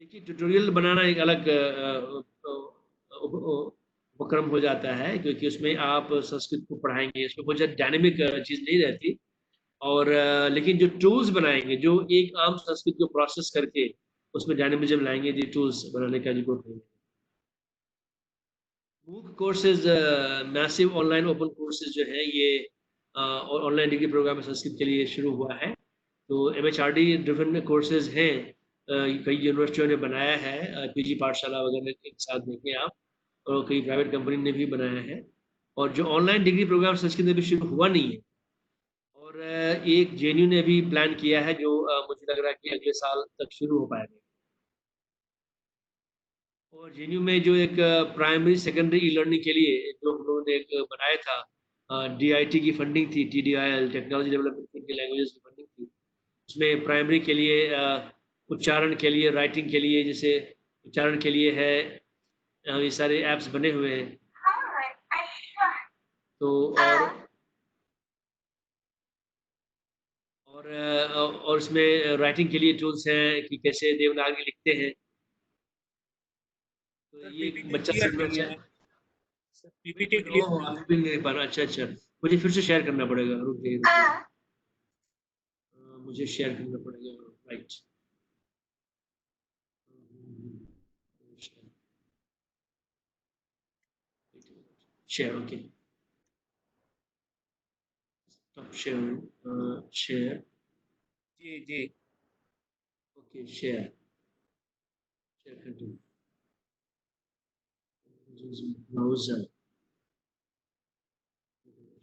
देखिए, ट्यूटोरियल बनाना एक अलग उपक्रम हो जाता है, क्योंकि उसमें आप संस्कृत को पढ़ाएंगे, इसमें बहुत ज़्यादा डायनेमिक चीज़ नहीं रहती। और लेकिन जो टूल्स बनाएंगे, जो एक आम संस्कृत को प्रोसेस करके उसमें डायनेमिज्म लाएंगे, ये टूल्स बनाने का जरूरत नहीं है। मूक courses, massive online open courses जो है, ये ऑनलाइन डिग्री प्रोग्राम में संस्कृत के लिए शुरू हुआ है। तो MHRD ड्रिवन कोर्सेज हैं, कई यूनिवर्सिटियों ने बनाया है, PG पाठशाला वगैरह के साथ देखें आप, और कई प्राइवेट कंपनी ने भी बनाया है। और जो ऑनलाइन डिग्री प्रोग्राम संस्कृत में भी शुरू हुआ नहीं है, और एक JNU ने भी प्लान किया है, जो मुझे लग रहा है कि अगले साल तक शुरू हो पाएगा। और JNU में जो एक प्राइमरी सेकेंडरी ई लर्निंग के लिए जो हम लोगों ने एक बनाया था, DIT की फंडिंग थी, TDIL टेक्नोलॉजी डेवलपमेंट की लैंग्वेजेस की फंडिंग थी। उसमें प्राइमरी के लिए उच्चारण के लिए, राइटिंग के लिए, जैसे उच्चारण के लिए है, ये सारे ऐप्स बने हुए हैं। तो और इसमें राइटिंग के लिए टूल्स हैं कि कैसे देवनागरी लिखते हैं। तो ये बच्चा सीखना चाहिए। PPT क्लियर अभी भी नहीं पा रहा। अच्छा अच्छा, मुझे फिर से शेयर करना पड़ेगा, रुक जाइए, मुझे शेयर करना पड़ेगा। Right, share, okay, stop share, share, जी जी okay, share, share continue, browser,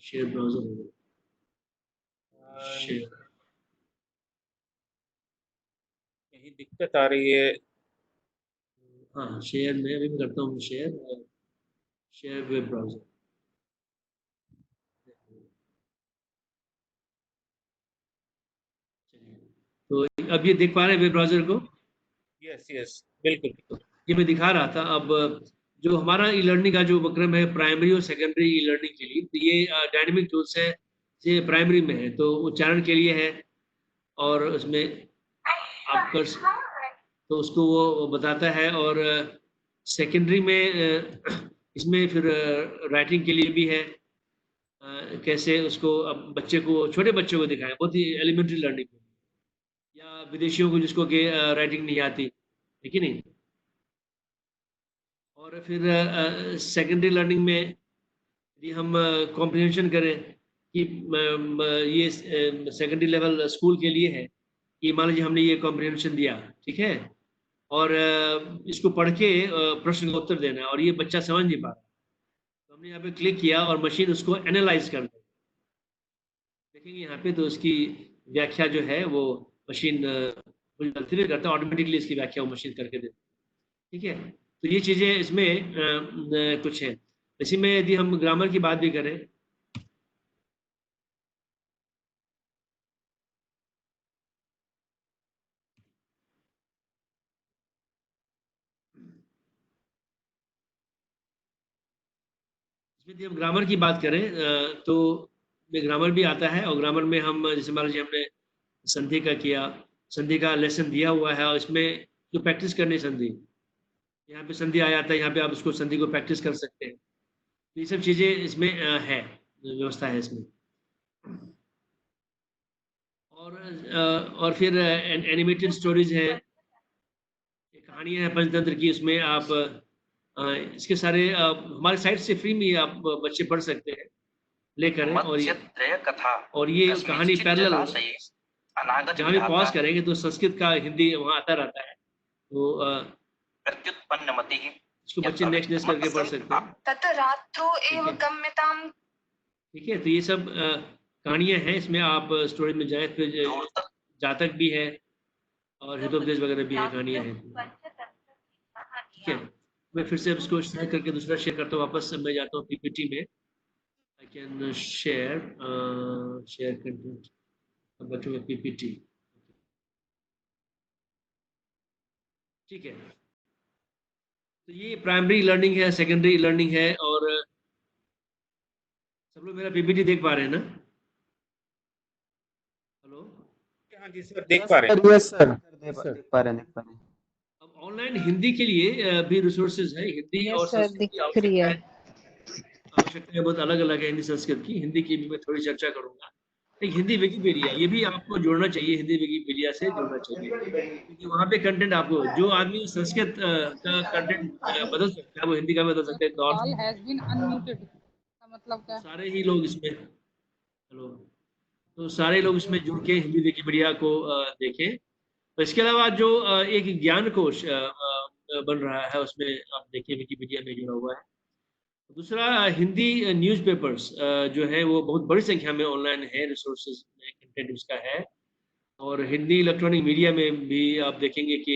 share browser, share. यही दिक्कत आ रही है। हाँ, शेयर में अभी मैं करता हूँ, शेयर, शेयर वेब ब्राउजर। तो अब ये देख पा रहे हैं वेब ब्राउजर को? यस यस, बिल्कुल। ये मैं दिखा रहा था। अब जो हमारा ई लर्निंग का जो उपक्रम है प्राइमरी और सेकेंडरी ई लर्निंग के लिए, तो ये डायनेमिक टूल्स है। ये प्राइमरी में है तो उच्चारण के लिए है, और उसमें आप कर तो उसको वो बताता है। और सेकेंडरी में इसमें फिर राइटिंग के लिए भी है, कैसे उसको अब बच्चे को, छोटे बच्चों को दिखाएं, बहुत ही एलिमेंट्री लर्निंग, या विदेशियों को जिसको कि राइटिंग नहीं आती है कि नहीं। और फिर सेकेंडरी लर्निंग में यदि हम कॉम्प्रिहेंशन करें कि ये सेकेंडरी लेवल स्कूल के लिए है, कि मान लीजिए हमने ये कॉम्प्रिहेंशन दिया, ठीक है, और इसको पढ़ के प्रश्न का उत्तर देना है, और ये बच्चा समझ नहीं पा रहा। तो हमने यहाँ पे क्लिक किया और मशीन उसको एनालाइज कर देगी। देखेंगे यहाँ पे तो उसकी व्याख्या जो है वो मशीन कुछ गलती भी करता है, ऑटोमेटिकली इसकी व्याख्या वो मशीन करके देती है। ठीक है, तो ये चीज़ें इसमें कुछ है। इसी में यदि हम ग्रामर की बात भी करें, इसमें यदि हम ग्रामर की बात करें तो में ग्रामर भी आता है, और ग्रामर में हम जैसे मान लीजिए हमने संधि का किया, संधि का लेसन दिया हुआ है, और इसमें जो प्रैक्टिस करनी है संधि, यहाँ पे संधि आ जाता है, यहाँ पे आप उसको संधि को प्रैक्टिस कर सकते हैं। तो ये सब चीज़ें इसमें है, व्यवस्था है इसमें। और फिर एनिमेटेड स्टोरीज है, कहानियाँ हैं पंचतंत्र की, उसमें आप इसके सारे हमारे साइट से फ्री में आप बच्चे पढ़ सकते हैं लेकर, और ये कहानी पैरेलल जहाँ भी पॉज करेंगे तो संस्कृत का हिंदी वहाँ आता रहता है, तो इसको बच्चे नेक्स्ट नेक्स्ट करके पढ़ सकते हैं। ठीक है, तो ये सब कहानियाँ हैं, इसमें आप स्टोरी में जाए, फिर जातक भी है और हितोपदेश वगैरह भी है, कहानियाँ हैं। ठीक है, मैं फिर से इसको शेयर करके दूसरा शेयर करता हूँ, वापस मैं जाता हूँ पीपीटी में। आई कैन शेयर कंटेंट बच्चों में पीपीटी। ठीक है, तो ये प्राइमरी लर्निंग है, सेकेंडरी लर्निंग है, और सब लोग मेरा पीपीटी देख पा रहे हैं ना? हेलो? हाँ जी सर, देख पा रहे हैं। यस सर, देख पा रहे हैं। अब ऑनलाइन हिंदी के लिए भी रिसोर्सेज है, हिंदी और संस्कृत की आवश्यकताएं बहुत अलग अलग है। हिंदी संस्कृत की, हिंदी की भी मैं थोड़ी चर्चा करूंगा। एक हिंदी विकिपीडिया, ये भी आपको जोड़ना चाहिए, हिंदी विकिपीडिया से जोड़ना चाहिए, क्योंकि वहाँ पे कंटेंट आपको, जो आदमी संस्कृत का कंटेंट बदल सकता है वो हिंदी का बदल सकता है। कॉल हैज बीन अनम्यूटेड का मतलब क्या? सारे ही लोग इसमें, हेलो, तो सारे लोग इसमें जुड़ के हिंदी विकिपीडिया को देखें। तो इसके अलावा जो एक ज्ञान कोश बन रहा है, उसमें आप देखिए विकिपीडिया में जुड़ा हुआ है। दूसरा, हिंदी न्यूज़पेपर्स जो है वो बहुत बड़ी संख्या में ऑनलाइन है, रिसोर्सेज में कंटेंट उसका है। और हिंदी इलेक्ट्रॉनिक मीडिया में भी आप देखेंगे कि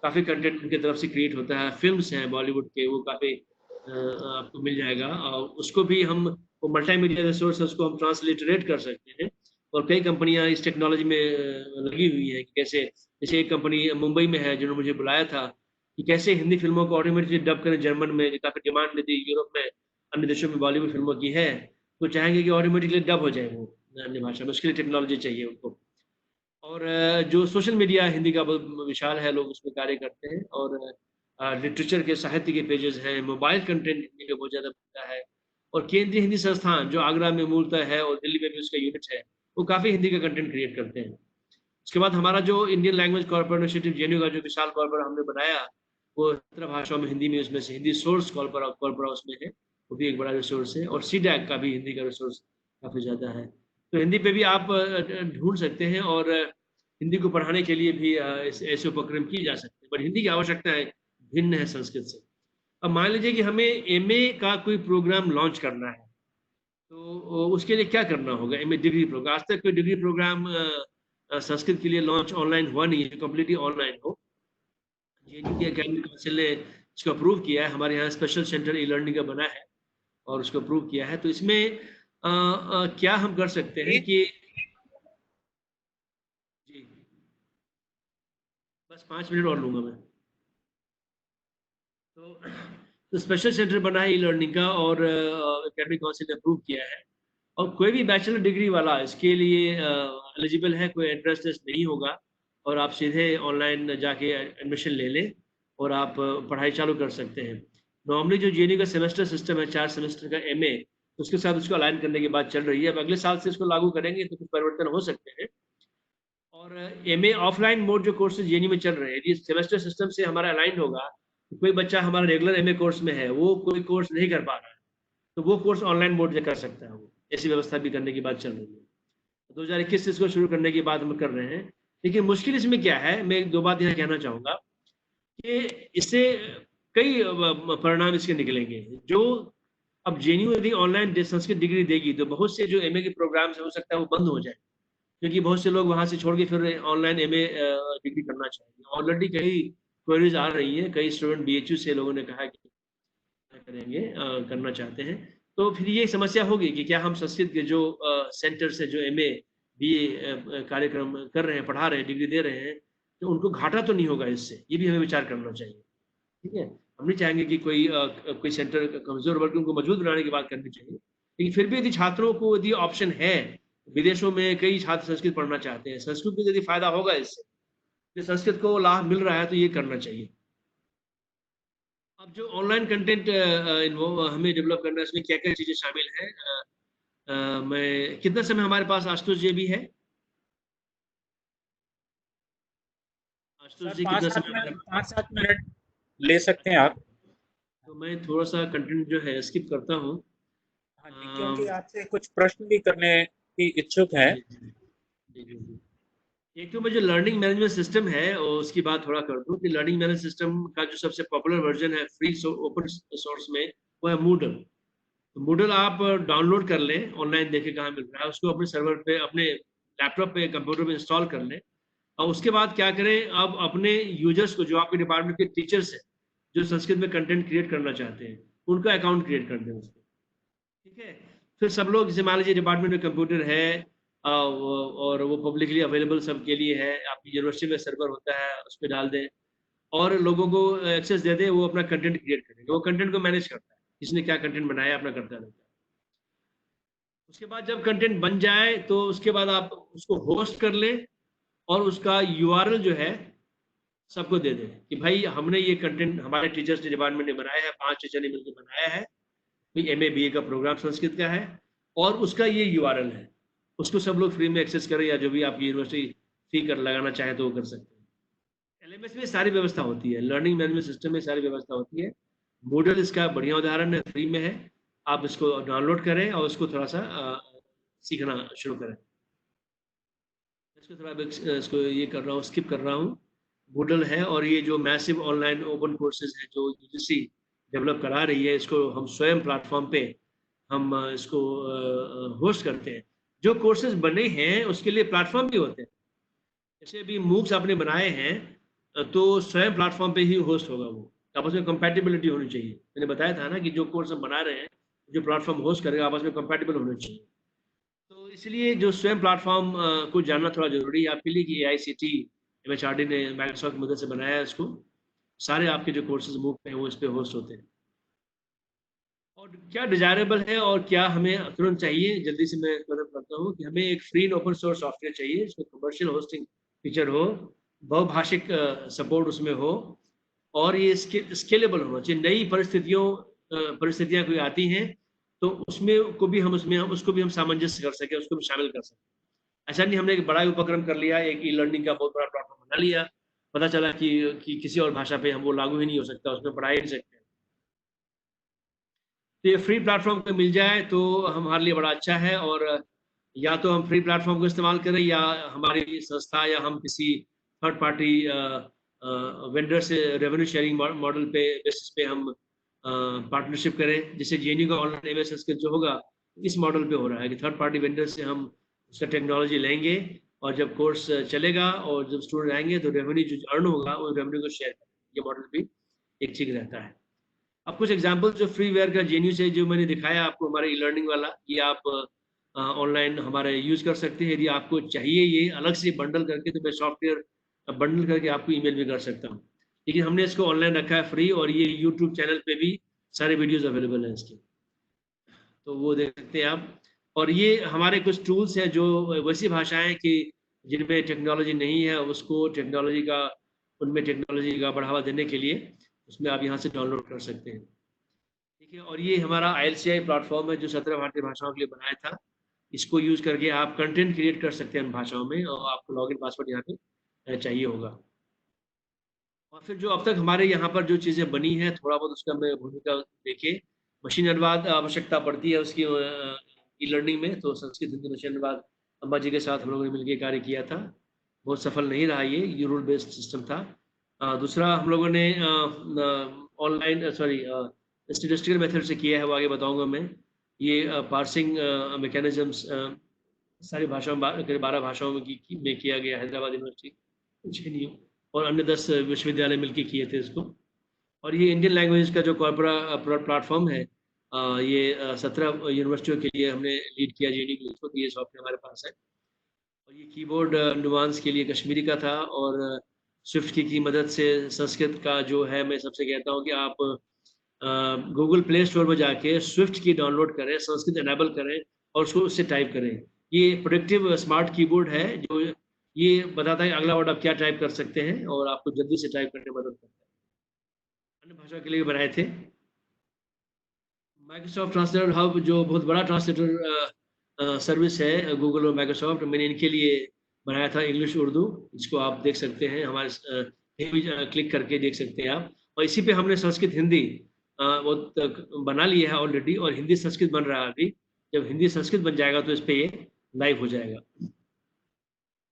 काफ़ी कंटेंट उनकी तरफ से क्रिएट होता है। फिल्म्स हैं बॉलीवुड के, वो काफ़ी आपको मिल जाएगा, और उसको भी हम, वो मल्टी मीडिया रिसोर्स है, उसको हम ट्रांसलिटरेट कर सकते हैं। और कई कंपनियां इस टेक्नोलॉजी में लगी हुई है, कैसे, जैसे एक कंपनी मुंबई में है जिन्होंने मुझे बुलाया था कि कैसे हिंदी फिल्मों को ऑटोमेटिकली डब करें जर्मन में, काफ़ी डिमांड यदि यूरोप में अन्य देशों में बॉलीवुड फिल्मों की है, तो चाहेंगे कि ऑटोमेटिकली डब हो जाए वो अन्य भाषा में, उसके लिए टेक्नोलॉजी चाहिए उनको। और जो सोशल मीडिया हिंदी का बहुत विशाल है, लोग उसमें कार्य करते हैं, और लिटरेचर के, साहित्य के पेजेस हैं, मोबाइल कंटेंट हिंदी में बहुत ज़्यादा बनता है। और केंद्रीय हिंदी संस्थान जो आगरा में मूलतः है और दिल्ली में भी उसका यूनिट है, वो काफ़ी हिंदी का कंटेंट क्रिएट करते हैं। उसके बाद हमारा जो Indian language corporate initiative JNU का जो विशाल कॉर्पोरा हमने बनाया, वो 17 भाषाओं में हिंदी में, उसमें से हिंदी सोर्स कॉर्पोरा उसमें है, वो भी एक बड़ा रिसोर्स है। और सीडैक का भी हिंदी का रिसोर्स काफ़ी ज़्यादा है, तो हिंदी पे भी आप ढूंढ सकते हैं, और हिंदी को पढ़ाने के लिए भी ऐसे उपक्रम किए जा सकते हैं। पर हिंदी की आवश्यकता है, भिन्न है संस्कृत से। अब मान लीजिए कि हमें एमए का कोई प्रोग्राम लॉन्च करना है, तो उसके लिए क्या करना होगा? एमए डिग्री प्रोग्राम, आज तक कोई डिग्री प्रोग्राम संस्कृत के लिए लॉन्च ऑनलाइन हुआ नहीं है, कम्प्लीटली ऑनलाइन हो। जेएनयू के एकेडमिक काउंसिल ने इसको अप्रूव किया है, हमारे यहाँ स्पेशल सेंटर ई लर्निंग का बना है और उसको अप्रूव किया है। तो इसमें क्या हम कर सकते हैं कि, जी बस 5 मिनट और लूँगा मैं। तो स्पेशल सेंटर बना है ई लर्निंग का, और एकेडमिक काउंसिल ने अप्रूव किया है। और कोई भी बैचलर डिग्री वाला इसके लिए एलिजिबल है, कोई एंट्रेंस टेस्ट नहीं होगा, और आप सीधे ऑनलाइन जाके एडमिशन ले लें और आप पढ़ाई चालू कर सकते हैं। नॉर्मली जो जेएनयू का सेमेस्टर सिस्टम है, 4 सेमेस्टर का एमए, उसके साथ उसको अलाइन करने की बात चल रही है। अब अगले साल से इसको लागू करेंगे तो कुछ परिवर्तन हो सकते हैं। और एमए ऑफलाइन मोड जो कोर्सेज जेएनयू में चल रहे हैं, यदि सेमेस्टर सिस्टम से हमारा अलाइन होगा, तो कोई बच्चा हमारा रेगुलर एमए कोर्स में है, वो कोई कोर्स नहीं कर पा रहा है, तो वो कोर्स ऑनलाइन मोड से कर सकता है। वो ऐसी व्यवस्था भी करने की बात चल रही है। 2021 से इसको शुरू करने की बात हम कर रहे हैं। लेकिन मुश्किल इसमें क्या है, मैं 2 बात यहाँ कहना चाहूँगा। कि इससे कई परिणाम इसके निकलेंगे। जो अब जेएनयू यदि ऑनलाइन संस्कृत डिग्री देगी तो बहुत से जो एमए के प्रोग्राम्स हो सकता है वो बंद हो जाए, क्योंकि बहुत से लोग वहाँ से छोड़ के फिर ऑनलाइन एमए डिग्री करना चाहेंगे। ऑलरेडी कई क्वेरीज आ रही हैं, कई स्टूडेंट बीएचयू से लोगों ने कहा कि करेंगे करना चाहते हैं। तो फिर ये समस्या होगी कि क्या हम संस्कृत के जो सेंटर से जो एमए बीए कार्यक्रम कर रहे हैं, पढ़ा रहे हैं, डिग्री दे रहे हैं, तो उनको घाटा तो नहीं होगा इससे? ये भी हमें विचार करना चाहिए। ठीक है? हम नहीं चाहेंगे कि कोई सेंटर कमज़ोर, बल्कि उनको मजबूत बनाने की बात करनी चाहिए। लेकिन फिर भी यदि छात्रों को यदि ऑप्शन है, विदेशों में कई छात्र संस्कृत पढ़ना चाहते हैं, संस्कृत में यदि फ़ायदा होगा इससे, तो संस्कृत को लाभ मिल रहा है तो ये करना चाहिए। अब जो ऑनलाइन कंटेंट हमें डेवलप करना है, इसमें क्या-क्या चीज़ें शामिल हैं? मैं कितना समय हमारे पास आशुतोष जी अभी है? आशुतोष सर जी कितना समय हमारे 5-7 मिनट ले सकते हैं आप। तो मैं थोड़ा-सा कंटेंट जो है स्किप करता हूँ। हाँ जी, क्योंकि अम, आपसे कुछ प्रश्न भी करने की इच्छुक हैं। जी, जी। जी, जी, जी। एक तो मैं जो लर्निंग मैनेजमेंट सिस्टम है और उसकी बात थोड़ा कर दूँ कि लर्निंग मैनेजमेंट सिस्टम का जो सबसे पॉपुलर वर्ज़न है फ्री ओपन सोर्स में, वो है मूडल। तो मूडल आप डाउनलोड कर लें, ऑनलाइन देखें कहाँ मिल रहा है, उसको अपने सर्वर पे, अपने लैपटॉप पे, कंप्यूटर पे इंस्टॉल कर लें। और उसके बाद क्या करें, अब अपने यूज़र्स को, जो आपके डिपार्टमेंट के टीचर्स हैं, जो संस्कृत में कंटेंट क्रिएट करना चाहते हैं, उनका अकाउंट क्रिएट कर दें उसमें। ठीक है? फिर सब लोग, जैसे मान लीजिए डिपार्टमेंट में कंप्यूटर है और वो पब्लिकली अवेलेबल सबके लिए है, आपकी यूनिवर्सिटी में सर्वर होता है, उस पे डाल दें और लोगों को एक्सेस दे दें, वो अपना कंटेंट क्रिएट करेंगे। वो कंटेंट को मैनेज करता है, किसने क्या कंटेंट बनाया है, अपना करता रहता है। उसके बाद जब कंटेंट बन जाए तो उसके बाद आप उसको होस्ट कर लें और उसका यूआरएल जो है सबको दे दें कि भाई हमने ये कंटेंट हमारे टीचर्स के डिपार्टमेंट ने बनाया है, 5 टीचर ने मिलकर बनाया है, कोई एमए बीए का प्रोग्राम संस्कृत का है और उसका ये यूआरएल है। उसको सब लोग फ्री में एक्सेस करें या जो भी आपकी यूनिवर्सिटी फी कर लगाना चाहे तो वो कर सकते हैं। एलएमएस में सारी व्यवस्था होती है, लर्निंग मैनेजमेंट सिस्टम में सारी व्यवस्था होती है। मूडल इसका बढ़िया उदाहरण है, फ्री में है। आप इसको डाउनलोड करें और उसको थोड़ा-सा सीखना शुरू करें। इसको थोड़ा इसको ये कर रहा हूँ, स्किप कर रहा हूँ। मूडल है और ये जो मैसिव ऑनलाइन ओपन कोर्सेज़ हैं जो यूजीसी डेवलप करा रही है, इसको हम स्वयं प्लेटफ़ॉर्म पे हम इसको होस्ट करते हैं। जो कोर्सेज़ बने हैं उसके लिए प्लेटफ़ॉर्म भी होते हैं। जैसे अभी मूक्स आपने बनाए हैं तो स्वयं प्लेटफ़ॉर्म पे ही होस्ट होगा वो। आपस में कंपैटिबिलिटी होनी चाहिए। मैंने बताया था ना कि जो कोर्स हम बना रहे हैं, जो प्लेटफ़ॉर्म होस्ट करेगा आपस में कंपैटिबल होने चाहिए। तो इसलिए जो स्वयं प्लेटफ़ॉर्म को जानना थोड़ा ज़रूरी है आपके लिए कि एआईसीटी, एमएचआरडी ने माइक्रोसॉफ्ट की मदद से बनाया है इसको। सारे आपके जो कोर्सेज़ मूक पे हैं वो इस पे होस्ट होते हैं। और क्या डिज़ायरेबल है और क्या हमें तुरंत चाहिए, जल्दी से मैं कवर करता हूँ कि हमें एक free and open source software चाहिए, इसमें कमर्शियल होस्टिंग फीचर हो, बहुभाषिक सपोर्ट उसमें हो और ये स्केलेबल होना चाहिए। नई परिस्थितियाँ कोई आती हैं, तो उसमें को भी हम उसमें उसको भी हम सामंजस्य कर सकें, उसको भी शामिल कर सकें। ऐसा नहीं हमने एक बड़ा ही उपक्रम कर लिया, एक ई-लर्निंग का बहुत बड़ा प्लेटफ़ॉर्म बना लिया, पता चला कि किसी और भाषा पे हम वो लागू ही नहीं हो सकता, उसमें पढ़ा ही नहीं सकते। तो ये फ्री प्लेटफ़ॉर्म पे मिल जाए तो हमारे लिए बड़ा अच्छा है और या तो हम फ्री प्लेटफ़ॉर्म को इस्तेमाल करें या हमारी संस्था या हम किसी थर्ड पार्टी वेंडर से रेवेन्यू शेयरिंग मॉडल पे बेसिस पे हम पार्टनरशिप करें। जैसे जेएनयू का ऑनलाइन एमए संस्कृत जो होगा, इस मॉडल पे हो रहा है कि थर्ड पार्टी वेंडर से हम उसका टेक्नोलॉजी लेंगे और जब कोर्स चलेगा और जब स्टूडेंट आएँगे तो रेवेन्यू जो अर्न होगा, वो रेवेन्यू को शेयर करेंगे। ये मॉडल भी एक ठीक रहता है। अब कुछ एग्जांपल्स जो फ्रीवेयर का जेएनयू से जो मैंने दिखाया आपको हमारे ई-लर्निंग वाला, ये आप ऑनलाइन हमारे यूज़ कर सकते हैं। यदि आपको चाहिए ये अलग से बंडल करके तो मैं सॉफ्टवेयर बंडल करके आपको ईमेल भी कर सकता हूँ। लेकिन हमने इसको ऑनलाइन रखा है फ्री और ये यूट्यूब चैनल पे भी सारे वीडियोज़ अवेलेबल हैं इसके। तो वो देख सकते हैं आप। और ये हमारे कुछ टूल्स हैं जो वैसी भाषाएँ कि जिनमें टेक्नोलॉजी नहीं है, उसको उनमें टेक्नोलॉजी का बढ़ावा देने के लिए उसमें आप यहाँ से डाउनलोड कर सकते हैं। ठीक है, और ये हमारा आईएलसीआई प्लेटफ़ॉर्म है जो 17 भारतीय भाषाओं के लिए बनाया था। इसको यूज़ करके आप कंटेंट क्रिएट कर सकते हैं इन भाषाओं में और आपको लॉगिन पासवर्ड यहाँ पे चाहिए होगा। और फिर जो अब तक हमारे यहाँ पर जो चीज़ें बनी हैं, थोड़ा बहुत उसका मैं भूमिका देखिए, मशीन अनुवाद आवश्यकता पड़ती है उसकी ई-लर्निंग में, तो संस्कृत हिंदी मशीन अनुवाद अम्बा जी के साथ हम लोगों ने मिलके कार्य किया था। बहुत सफल नहीं रहा ये रूल बेस्ड सिस्टम था। दूसरा हम लोगों ने ऑनलाइन स्टैटिस्टिकल मेथड से किया है, वो आगे बताऊँगा मैं। ये पार्सिंग मैकेनिज़्म्स सारी भाषाओं में करीब 12 भाषाओं में किया गया, हैदराबाद यूनिवर्सिटी, जेएनयू और अन्य 10 विश्वविद्यालय मिलके किए थे इसको। और ये इंडियन लैंग्वेज का जो प्लेटफ़ॉर्म है, ये 17 यूनिवर्सिटियों के लिए हमने लीड किया जेएनयू के लिए, तो ये सॉफ्टवेयर हमारे पास है। और ये कीबोर्ड नुआंस के लिए कश्मीरी का था, और स्विफ्ट की मदद से संस्कृत का जो है, मैं सबसे कहता हूँ कि आप गूगल प्ले स्टोर में जाके स्विफ्ट की डाउनलोड करें, संस्कृत इनेबल करें और उसको उससे टाइप करें। ये प्रोडक्टिव स्मार्ट कीबोर्ड है, जो ये बताता है कि अगला वर्ड आप क्या टाइप कर सकते हैं और आपको जल्दी से टाइप करने में मदद करता है। अन्य भाषा के लिए बनाए थे। माइक्रोसॉफ्ट ट्रांसलेटर हब जो बहुत बड़ा ट्रांसलेटर सर्विस है गूगल और माइक्रोसॉफ्ट, मैंने इनके लिए बनाया था, इंग्लिश उर्दू। इसको आप देख सकते हैं, हमारे कहीं भी क्लिक करके देख सकते हैं आप। और इसी पे हमने संस्कृत हिंदी वो बना लिया है ऑलरेडी, और हिंदी संस्कृत बन रहा है अभी। जब हिंदी संस्कृत बन जाएगा तो इस पे ये लाइव हो जाएगा।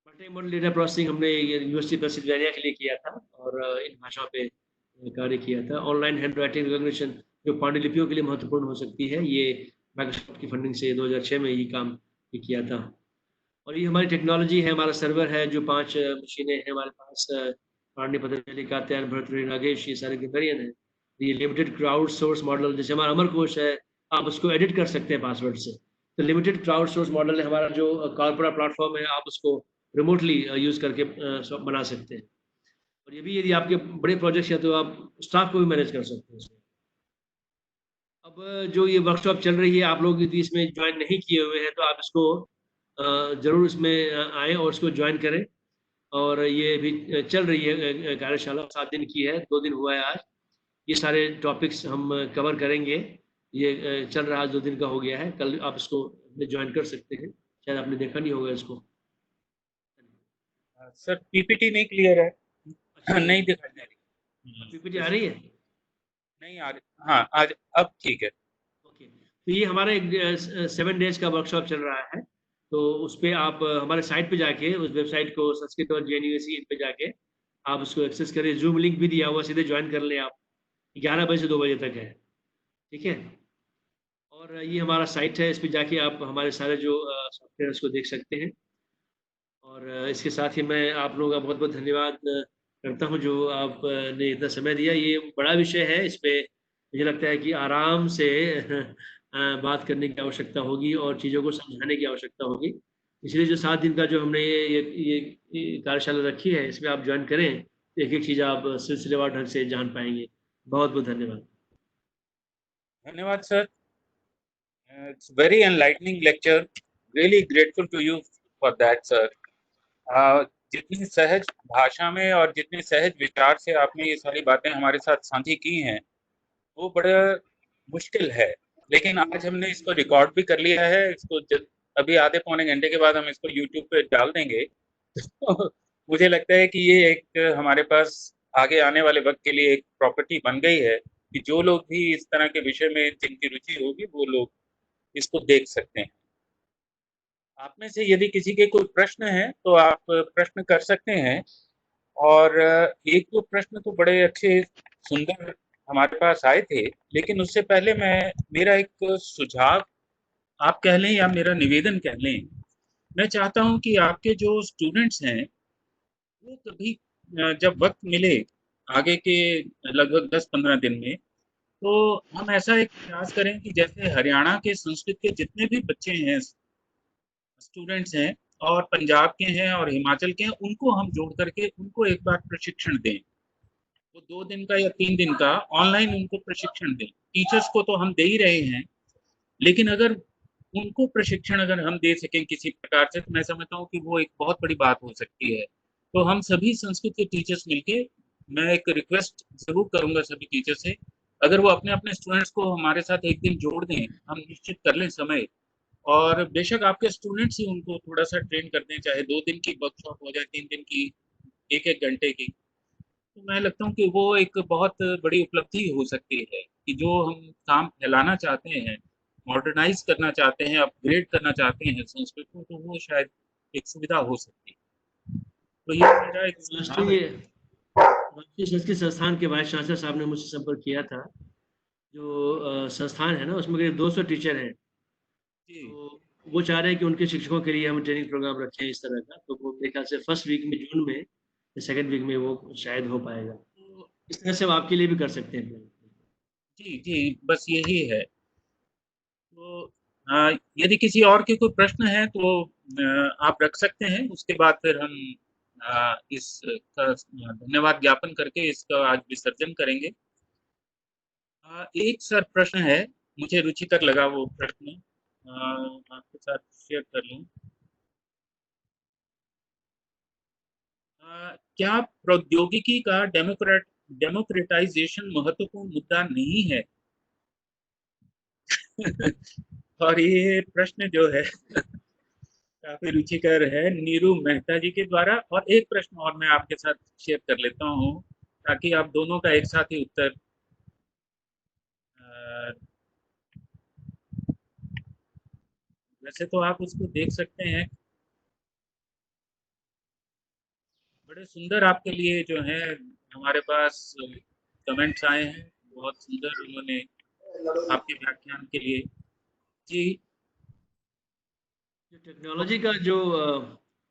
मल्टी मॉडल डेटा प्रोसेसिंग हमने यूनिवर्सिटी पेंसिल्वेनिया के लिए किया था, और इन भाषाओं पे कार्य किया था। ऑनलाइन हैंड राइटिंग रिकॉग्निशन जो पांडुलिपियों के लिए महत्वपूर्ण हो सकती है, ये माइक्रोसॉफ्ट की फंडिंग से 2006 में ये काम किया था। और ये हमारी टेक्नोलॉजी है, हमारा सर्वर है, जो 5 मशीनें हैं हमारे पास, पांडे, पतंजलि, कात्यायन, भर्तृहरि, नागेश, ये सारे गिरनरियन है। ये लिमिटेड क्राउड सोर्स मॉडल, जैसे हमारा अमरकोश है, आप उसको एडिट कर सकते हैं पासवर्ड से। तो लिमिटेड क्राउड सोर्स मॉडल है हमारा, जो कॉर्पोरा प्लेटफॉर्म है, आप उसको रिमोटली यूज करके बना सकते हैं। और ये भी यदि आपके बड़े प्रोजेक्ट्स हैं तो आप स्टाफ को भी मैनेज कर सकते हैं इसमें। अब जो ये वर्कशॉप चल रही है, आप लोग यदि इसमें ज्वाइन नहीं किए हुए हैं तो आप इसको ज़रूर इसमें आएँ और इसको ज्वाइन करें। और ये भी चल रही है कार्यशाला, 7 दिन की है, 2 दिन हुआ है आज। ये सारे टॉपिक्स हम कवर करेंगे। ये चल रहा है, 2 दिन का हो गया है। कल आप इसको ज्वाइन कर सकते हैं। शायद आपने देखा नहीं होगा इसको। सर पीपीटी नहीं क्लियर है। अच्छा, नहीं दिखाई दे रही। पीपीटी आ रही है? नहीं आ रही। हाँ, आज अब ठीक है। ओके, तो ये हमारा एक 7 डेज़ का वर्कशॉप चल रहा है। तो उस पे आप हमारे साइट पे जाके, उस वेबसाइट को संस्कृत और जेएनयूसी इन पे जाके आप उसको एक्सेस करें। ज़ूम लिंक भी दिया हुआ, सीधे जॉइन कर लें आप। 11 बजे से 2 बजे तक है, ठीक है? और ये हमारा साइट है, इस पे जाके आप हमारे सारे जो सॉफ्टवेयर उसको देख सकते हैं। और इसके साथ ही मैं आप लोगों का बहुत-बहुत धन्यवाद करता हूँ, जो आपने इतना समय दिया। ये बड़ा विषय है, इस पे मुझे लगता है कि आराम से बात करने की आवश्यकता होगी और चीज़ों को समझाने की आवश्यकता होगी। इसलिए जो 7 दिन का जो हमने ये कार्यशाला रखी है, इसमें आप जॉइन करें, एक-एक चीज़ आप सिलसिलेवार ढंग से जान पाएँगे। बहुत-बहुत धन्यवाद। धन्यवाद sir. It's very enlightening lecture. Really grateful to you for that sir. जितनी सहज भाषा में और जितने सहज विचार से आपने ये सारी बातें हमारे साथ साझी की हैं, वो बड़ा मुश्किल है। लेकिन आज हमने इसको रिकॉर्ड भी कर लिया है। इसको अभी आधे पौने घंटे के बाद हम इसको यूट्यूब पे डाल देंगे। तो मुझे लगता है कि ये एक हमारे पास आगे आने वाले वक्त के लिए एक प्रॉपर्टी बन गई है कि जो लोग भी इस तरह के विषय में जिनकी रुचि होगी, वो लोग इसको देख सकते हैं। आप में से यदि किसी के कोई प्रश्न है तो आप प्रश्न कर सकते हैं। और एक दो प्रश्न तो बड़े अच्छे सुंदर हमारे पास आए थे, लेकिन उससे पहले मेरा एक सुझाव आप कह लें या मेरा निवेदन कह लें। मैं चाहता हूं कि आपके जो स्टूडेंट्स हैं, वो कभी जब वक्त मिले आगे के लगभग 10-15 दिन में, तो हम ऐसा एक प्रयास करें कि जैसे हरियाणा के संस्कृत के जितने भी बच्चे हैं, स्टूडेंट्स हैं, और पंजाब के हैं और हिमाचल के हैं, उनको हम जोड़ करके उनको एक बार प्रशिक्षण दें। वो 2 दिन का या 3 दिन का ऑनलाइन उनको प्रशिक्षण दें। टीचर्स को तो हम दे ही रहे हैं, लेकिन अगर उनको प्रशिक्षण अगर हम दे सकें किसी प्रकार से, तो मैं समझता हूँ कि वो एक बहुत बड़ी बात हो सकती है। तो हम सभी संस्कृत के टीचर्स मिलके, मैं एक रिक्वेस्ट ज़रूर करूँगा सभी टीचर से, अगर वो अपने-अपने स्टूडेंट्स को हमारे साथ एक दिन जोड़ दें, हम निश्चित कर लें समय। और बेशक आपके स्टूडेंट्स ही उनको थोड़ा-सा ट्रेन कर दें, चाहे 2 दिन की वर्कशॉप हो जाए, 3 दिन की, 1-1 घंटे की। तो मैं लगता हूँ कि वो एक बहुत बड़ी उपलब्धि हो सकती है कि जो हम काम फैलाना चाहते हैं, मॉडर्नाइज़ करना चाहते हैं, अपग्रेड करना चाहते हैं संस्कृत को, तो वो शायद एक सुविधा हो सकती है। तो ये मेरा एक सुझाव है। राष्ट्रीय राष्ट्रीय संस्कृत संस्थान के वाइस चांसलर साहब ने मुझसे संपर्क किया था। जो संस्थान है ना, उसमें करीब 200 टीचर हैं। जी तो वो चाह रहे हैं कि उनके शिक्षकों के लिए हम ट्रेनिंग प्रोग्राम रखें इस तरह का। तो वो मेरे ख्याल से फर्स्ट वीक में जून में, सेकंड वीक में वो शायद हो पाएगा। तो इस तरह से हम आपके लिए भी कर सकते हैं plan। जी जी, बस यही है। तो यदि किसी और के कोई प्रश्न है तो आप रख सकते हैं, उसके बाद फिर हम इसका धन्यवाद ज्ञापन करके इसका आज विसर्जन करेंगे। एक सर प्रश्न है, मुझे रुचिकर लगा वो प्रश्न, आपके साथ शेयर कर लूं। क्या प्रौद्योगिकी का डेमोक्रेटाइजेशन महत्वपूर्ण मुद्दा नहीं है? और ये प्रश्न जो है काफी रुचिकर है, नीरू मेहता जी के द्वारा। और एक प्रश्न और मैं आपके साथ शेयर कर लेता हूँ, ताकि आप दोनों का एक साथ ही उत्तर वैसे तो आप उसको देख सकते हैं। बड़े सुंदर आपके लिए जो है हमारे पास कमेंट्स आए हैं, बहुत सुंदर उन्होंने आपके व्याख्यान के लिए। जी जो टेक्नोलॉजी का जो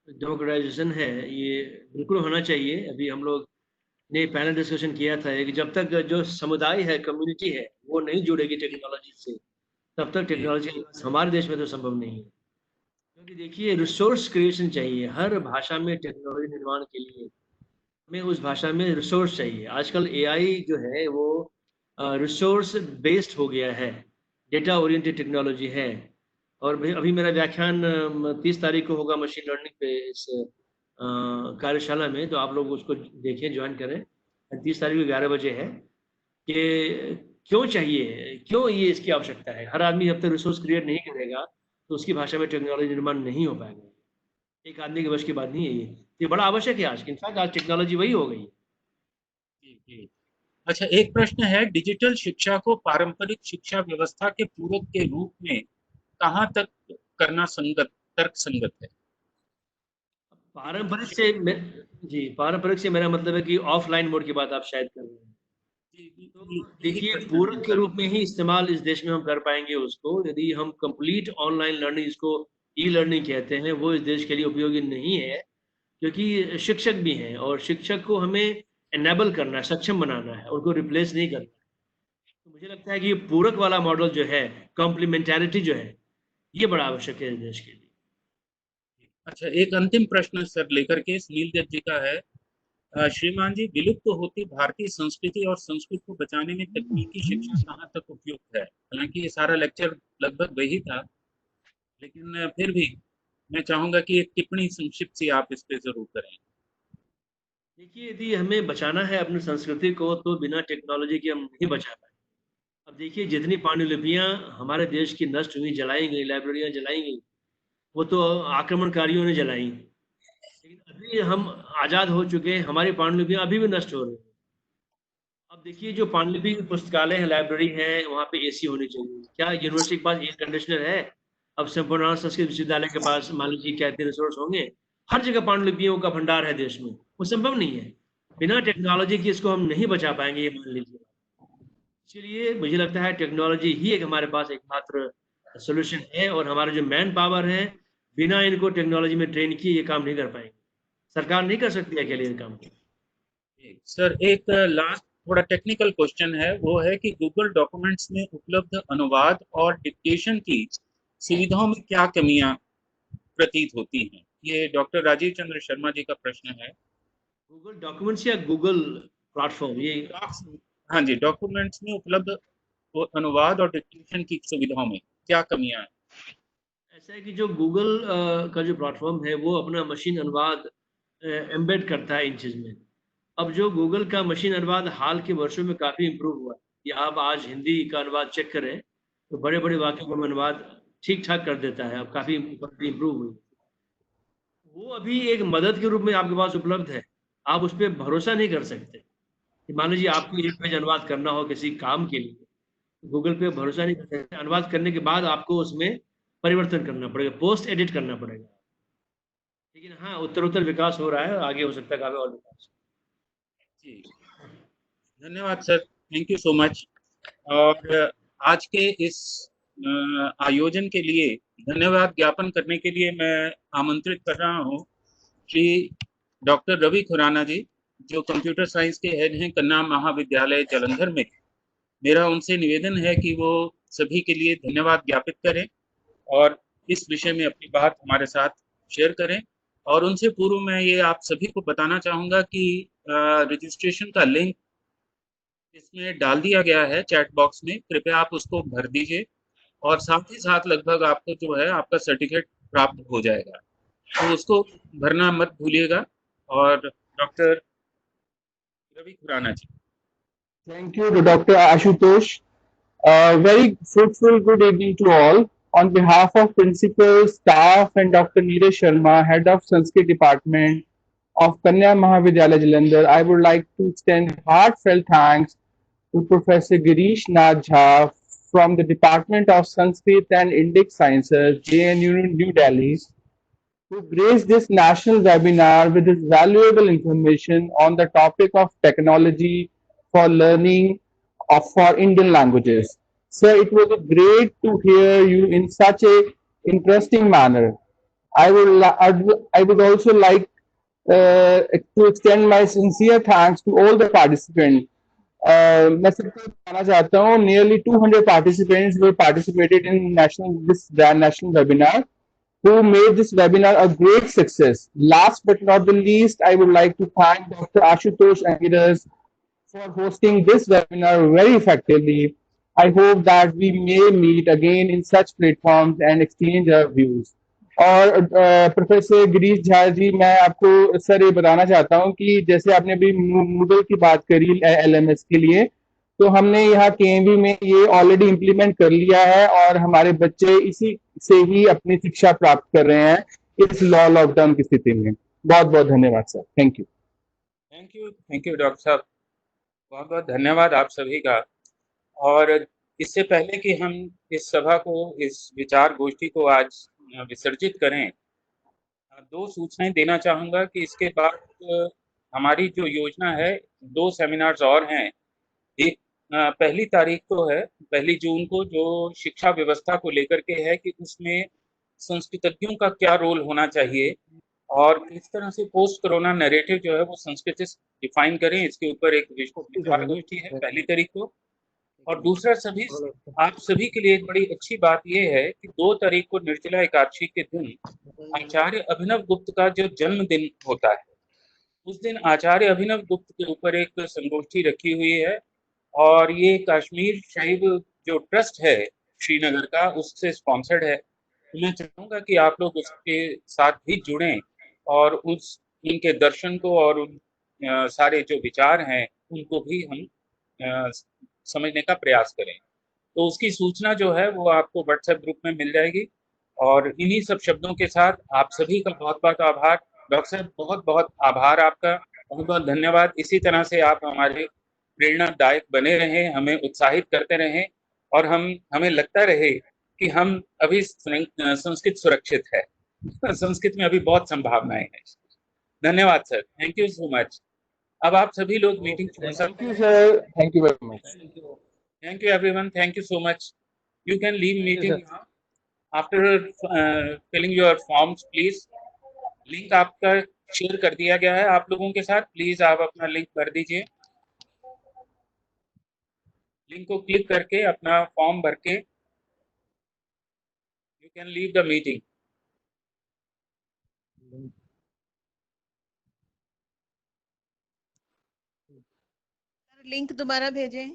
डेमोक्रेटाइजेशन है, ये बिल्कुल होना चाहिए। अभी हम लोग ने पैनल डिस्कशन किया था कि जब तक जो समुदाय है, कम्युनिटी है, वो नहीं जुड़ेगी टेक्नोलॉजी से, तब तक जी टेक्नोलॉजी हमारे देश में तो संभव नहीं है। क्योंकि देखिए, रिसोर्स क्रिएशन चाहिए हर भाषा में। टेक्नोलॉजी निर्माण के लिए हमें उस भाषा में रिसोर्स चाहिए। आजकल एआई जो है वो रिसोर्स बेस्ड हो गया है, डेटा ओरिएंटेड टेक्नोलॉजी है। और अभी मेरा व्याख्यान 30 तारीख को होगा मशीन लर्निंग पे, इस कार्यशाला में। तो आप लोग उसको देखें, ज्वाइन करें। 30 तारीख को 11 बजे है। कि क्यों चाहिए, क्यों ये इसकी आवश्यकता है। हर आदमी जब तक रिसोर्स क्रिएट नहीं करेगा तो उसकी भाषा में टेक्नोलॉजी निर्माण नहीं हो पाएगा। एक आदमी के वश की बात नहीं है ये। ये बड़ा आवश्यक है आज। इनफैक्ट आज टेक्नोलॉजी वही हो गई है। जी जी। अच्छा, एक प्रश्न है, डिजिटल शिक्षा को पारंपरिक शिक्षा व्यवस्था के पूरक के रूप में कहाँ तक करना तर्क संगत है? डिजिटल पारंपरिक से शिक्षा, जी, पारंपरिक से मेरा मतलब है कि ऑफलाइन मोड की बात आप शायद कर रहे हैं। तो यही देखिए, प्रश्न है पूरक के सर। रूप में ही इस्तेमाल इस देश में हम कर पाएंगे उसको, यदि हम कंप्लीट ऑनलाइन लर्निंग, इसको ई लर्निंग कहते हैं, वो इस देश के लिए उपयोगी नहीं है। क्योंकि शिक्षक भी हैं और शिक्षक को हमें एनेबल करना है, सक्षम बनाना है, उनको रिप्लेस नहीं करना है। तो मुझे लगता है कि ये पूरक वाला मॉडल जो है, कॉम्प्लीमेंटैरिटी जो है, ये बड़ा आवश्यक है इस देश के लिए। अच्छा, एक अंतिम प्रश्न सर लेकर के सुनील दत्त जी का है। श्रीमान जी, विलुप्त तो होती भारतीय संस्कृति और संस्कृत को बचाने में तकनीकी शिक्षा कहाँ तक उपयुक्त है? हालांकि ये सारा लेक्चर लगभग वही था, लेकिन फिर भी मैं चाहूंगा कि एक टिप्पणी संक्षिप्त सी आप इस पे जरूर करें। देखिए, यदि हमें बचाना है अपनी संस्कृति को, तो बिना टेक्नोलॉजी के हम नहीं बचा पाएंगे। अब देखिए, जितनी पांडुलिपियां हमारे देश की नष्ट हुई, जलाई गई, लाइब्रेरियां जलाई गई, वो तो आक्रमणकारियों ने जलाई। लेकिन अभी हम आजाद हो चुके हैं, हमारी पांडुलिपियां अभी भी नष्ट हो रही हैं। अब देखिए, जो पांडुलिपि पुस्तकालय है, लाइब्रेरी है, वहाँ पे एसी होनी चाहिए। क्या यूनिवर्सिटी के पास एयर कंडीशनर है? अब संपूर्ण संस्कृत विश्वविद्यालय के पास मान लीजिए क्या इतने रिसोर्स होंगे? हर जगह पांडुलिपियों का भंडार है देश में, वो संभव नहीं है। बिना टेक्नोलॉजी की इसको हम नहीं बचा पाएंगे, ये मान लीजिए। इसलिए मुझे लगता है टेक्नोलॉजी ही एक हमारे पास एकमात्र सोल्यूशन है। और हमारा जो मैन पावर है, बिना इनको टेक्नोलॉजी में ट्रेन किए ये काम नहीं कर पाएंगे। सरकार नहीं कर सकती अकेले ये काम। सर, एक लास्ट थोड़ा टेक्निकल क्वेश्चन है, वो है कि गूगल डॉक्यूमेंट्स में उपलब्ध अनुवाद और डिक्टेशन की सुविधाओं में क्या कमियां प्रतीत होती हैं? ये डॉक्टर राजीव चंद्र शर्मा जी का प्रश्न है। गूगल डॉक्यूमेंट्स या गूगल प्लेटफॉर्म, ये डॉक्स, हाँ जी, डॉक्यूमेंट्स में उपलब्ध अनुवाद और डिक्टेशन की सुविधाओं में क्या कमियां हैं? ऐसा है कि जो गूगल का जो प्लेटफॉर्म है, वो अपना मशीन अनुवाद एम्बेड करता है इन चीज़ में। अब जो गूगल का मशीन अनुवाद हाल के वर्षों में काफ़ी इम्प्रूव हुआ है, कि आप आज हिंदी का अनुवाद चेक करें तो बड़े बड़े वाक्यों का अनुवाद ठीक ठाक कर देता है। अब काफ़ी इम्प्रूव हुई। वो अभी एक मदद के रूप में आपके पास उपलब्ध है। आप उस पर भरोसा नहीं कर सकते। कि मान लीजिए आपको एक पेज अनुवाद करना हो किसी काम के लिए, गूगल पे भरोसा नहीं कर सकते। अनुवाद करने के बाद आपको उसमें परिवर्तन करना पड़ेगा, पोस्ट एडिट करना पड़ेगा। लेकिन हाँ, उत्तर उत्तर विकास हो रहा है, आगे हो सकता है काफी और विकास। जी, धन्यवाद sir, thank you so much. और आज के इस आयोजन के लिए धन्यवाद ज्ञापन करने के लिए मैं आमंत्रित कर रहा हूँ श्री डॉक्टर रवि खुराना जी, जो कंप्यूटर साइंस के हेड हैं कन्या महाविद्यालय जालंधर में। मेरा उनसे निवेदन है कि वो सभी के लिए धन्यवाद ज्ञापित करें और इस विषय में अपनी बात हमारे साथ शेयर करें। और उनसे पूर्व मैं ये आप सभी को बताना चाहूँगा कि रजिस्ट्रेशन का लिंक इसमें डाल दिया गया है चैट बॉक्स में, कृपया आप उसको भर दीजिए और साथ ही साथ लगभग आपको जो है आपका सर्टिफिकेट प्राप्त हो जाएगा, तो उसको भरना मत भूलिएगा। और doctor Ravi Khurana ji. Thank you to Dr. Ashutosh. Very fruitful good evening to all. On behalf of principal, staff and Dr. Neeraj Sharma, Head of Sanskrit Department of Kanya Mahavidyalaya Jalandhar, I would like to extend heartfelt thanks to Professor Girish Nath Jha from the Department of Sanskrit and Indic Sciences, JNU New Delhi, who graced this national webinar with his valuable information on the topic of technology for learning for Indian languages. Sir, it was great to hear you in such a interesting manner. I would also like to extend my sincere thanks to all the participants. मैं सबको बताना चाहता हूँ nearly 200 participants were participated in this national webinar who made this webinar a great success. Last but not the least, I would like to thank Dr. Ashutosh Angiras for hosting this webinar very effectively. I hope that we may meet again in such platforms and exchange our views. और professor Girish Jha ji, मैं आपको sir ये बताना चाहता हूँ कि जैसे आपने अभी मूडल की बात करी LMS के लिए, तो हमने यहाँ KMV में ये ऑलरेडी इम्प्लीमेंट कर लिया है और हमारे बच्चे इसी से ही अपनी शिक्षा प्राप्त कर रहे हैं इस लॉकडाउन की स्थिति में। बहुत बहुत धन्यवाद sir, thank you. Thank you doctor साहब, बहुत बहुत धन्यवाद आप सभी का। और इससे पहले कि हम इस सभा को, इस विचार गोष्ठी को आज विसर्जित करें, दो सूचनाएं देना चाहूँगा कि इसके बाद हमारी जो योजना है 2 सेमिनार्स और हैं। एक पहली तारीख को है, 1 जून को, जो शिक्षा व्यवस्था को लेकर के है कि उसमें संस्कृतज्ञों का क्या रोल होना चाहिए और किस तरह से पोस्ट कोरोना नैरेटिव जो है वो संस्कृतिस्ट डिफाइन करें, इसके ऊपर एक विचार गोष्ठी है 1 तारीख को। और दूसरा आप सभी के लिए एक बड़ी अच्छी बात यह है कि 2 तारीख को निर्जला एकादशी के दिन आचार्य अभिनव गुप्त का जो जन्मदिन होता है, उस दिन आचार्य अभिनव गुप्त के ऊपर एक संगोष्ठी रखी हुई है और ये कश्मीर शहीद जो ट्रस्ट है श्रीनगर का, उससे स्पॉन्सर्ड है। तो मैं चाहूँगा कि आप लोग उसके साथ भी जुड़ें और उनके दर्शन को और उन सारे जो विचार हैं उनको भी हम समझने का प्रयास करें। तो उसकी सूचना जो है वो आपको व्हाट्सएप ग्रुप में मिल जाएगी। और इन्हीं सब शब्दों के साथ आप सभी का बहुत बहुत आभार। डॉक्टर साहब, बहुत बहुत आभार आपका, बहुत बहुत धन्यवाद। इसी तरह से आप हमारे प्रेरणादायक बने रहें, हमें उत्साहित करते रहें और हमें लगता रहे कि हम अभी संस्कृत सुरक्षित है। संस्कृत में अभी बहुत संभावनाएं हैं। धन्यवाद sir, thank you so much. अब आप सभी लोग मीटिंग छोड़ सकते हैं। Sir, thank you very much. Thank you everyone, thank you so much. You can leave meeting now. After filling your forms, please. Link आपका शेयर कर दिया गया है आप लोगों के साथ, प्लीज आप अपना लिंक भर दीजिए। लिंक को क्लिक करके अपना फॉर्म भर के you can leave the meeting. Link दोबारा भेजें।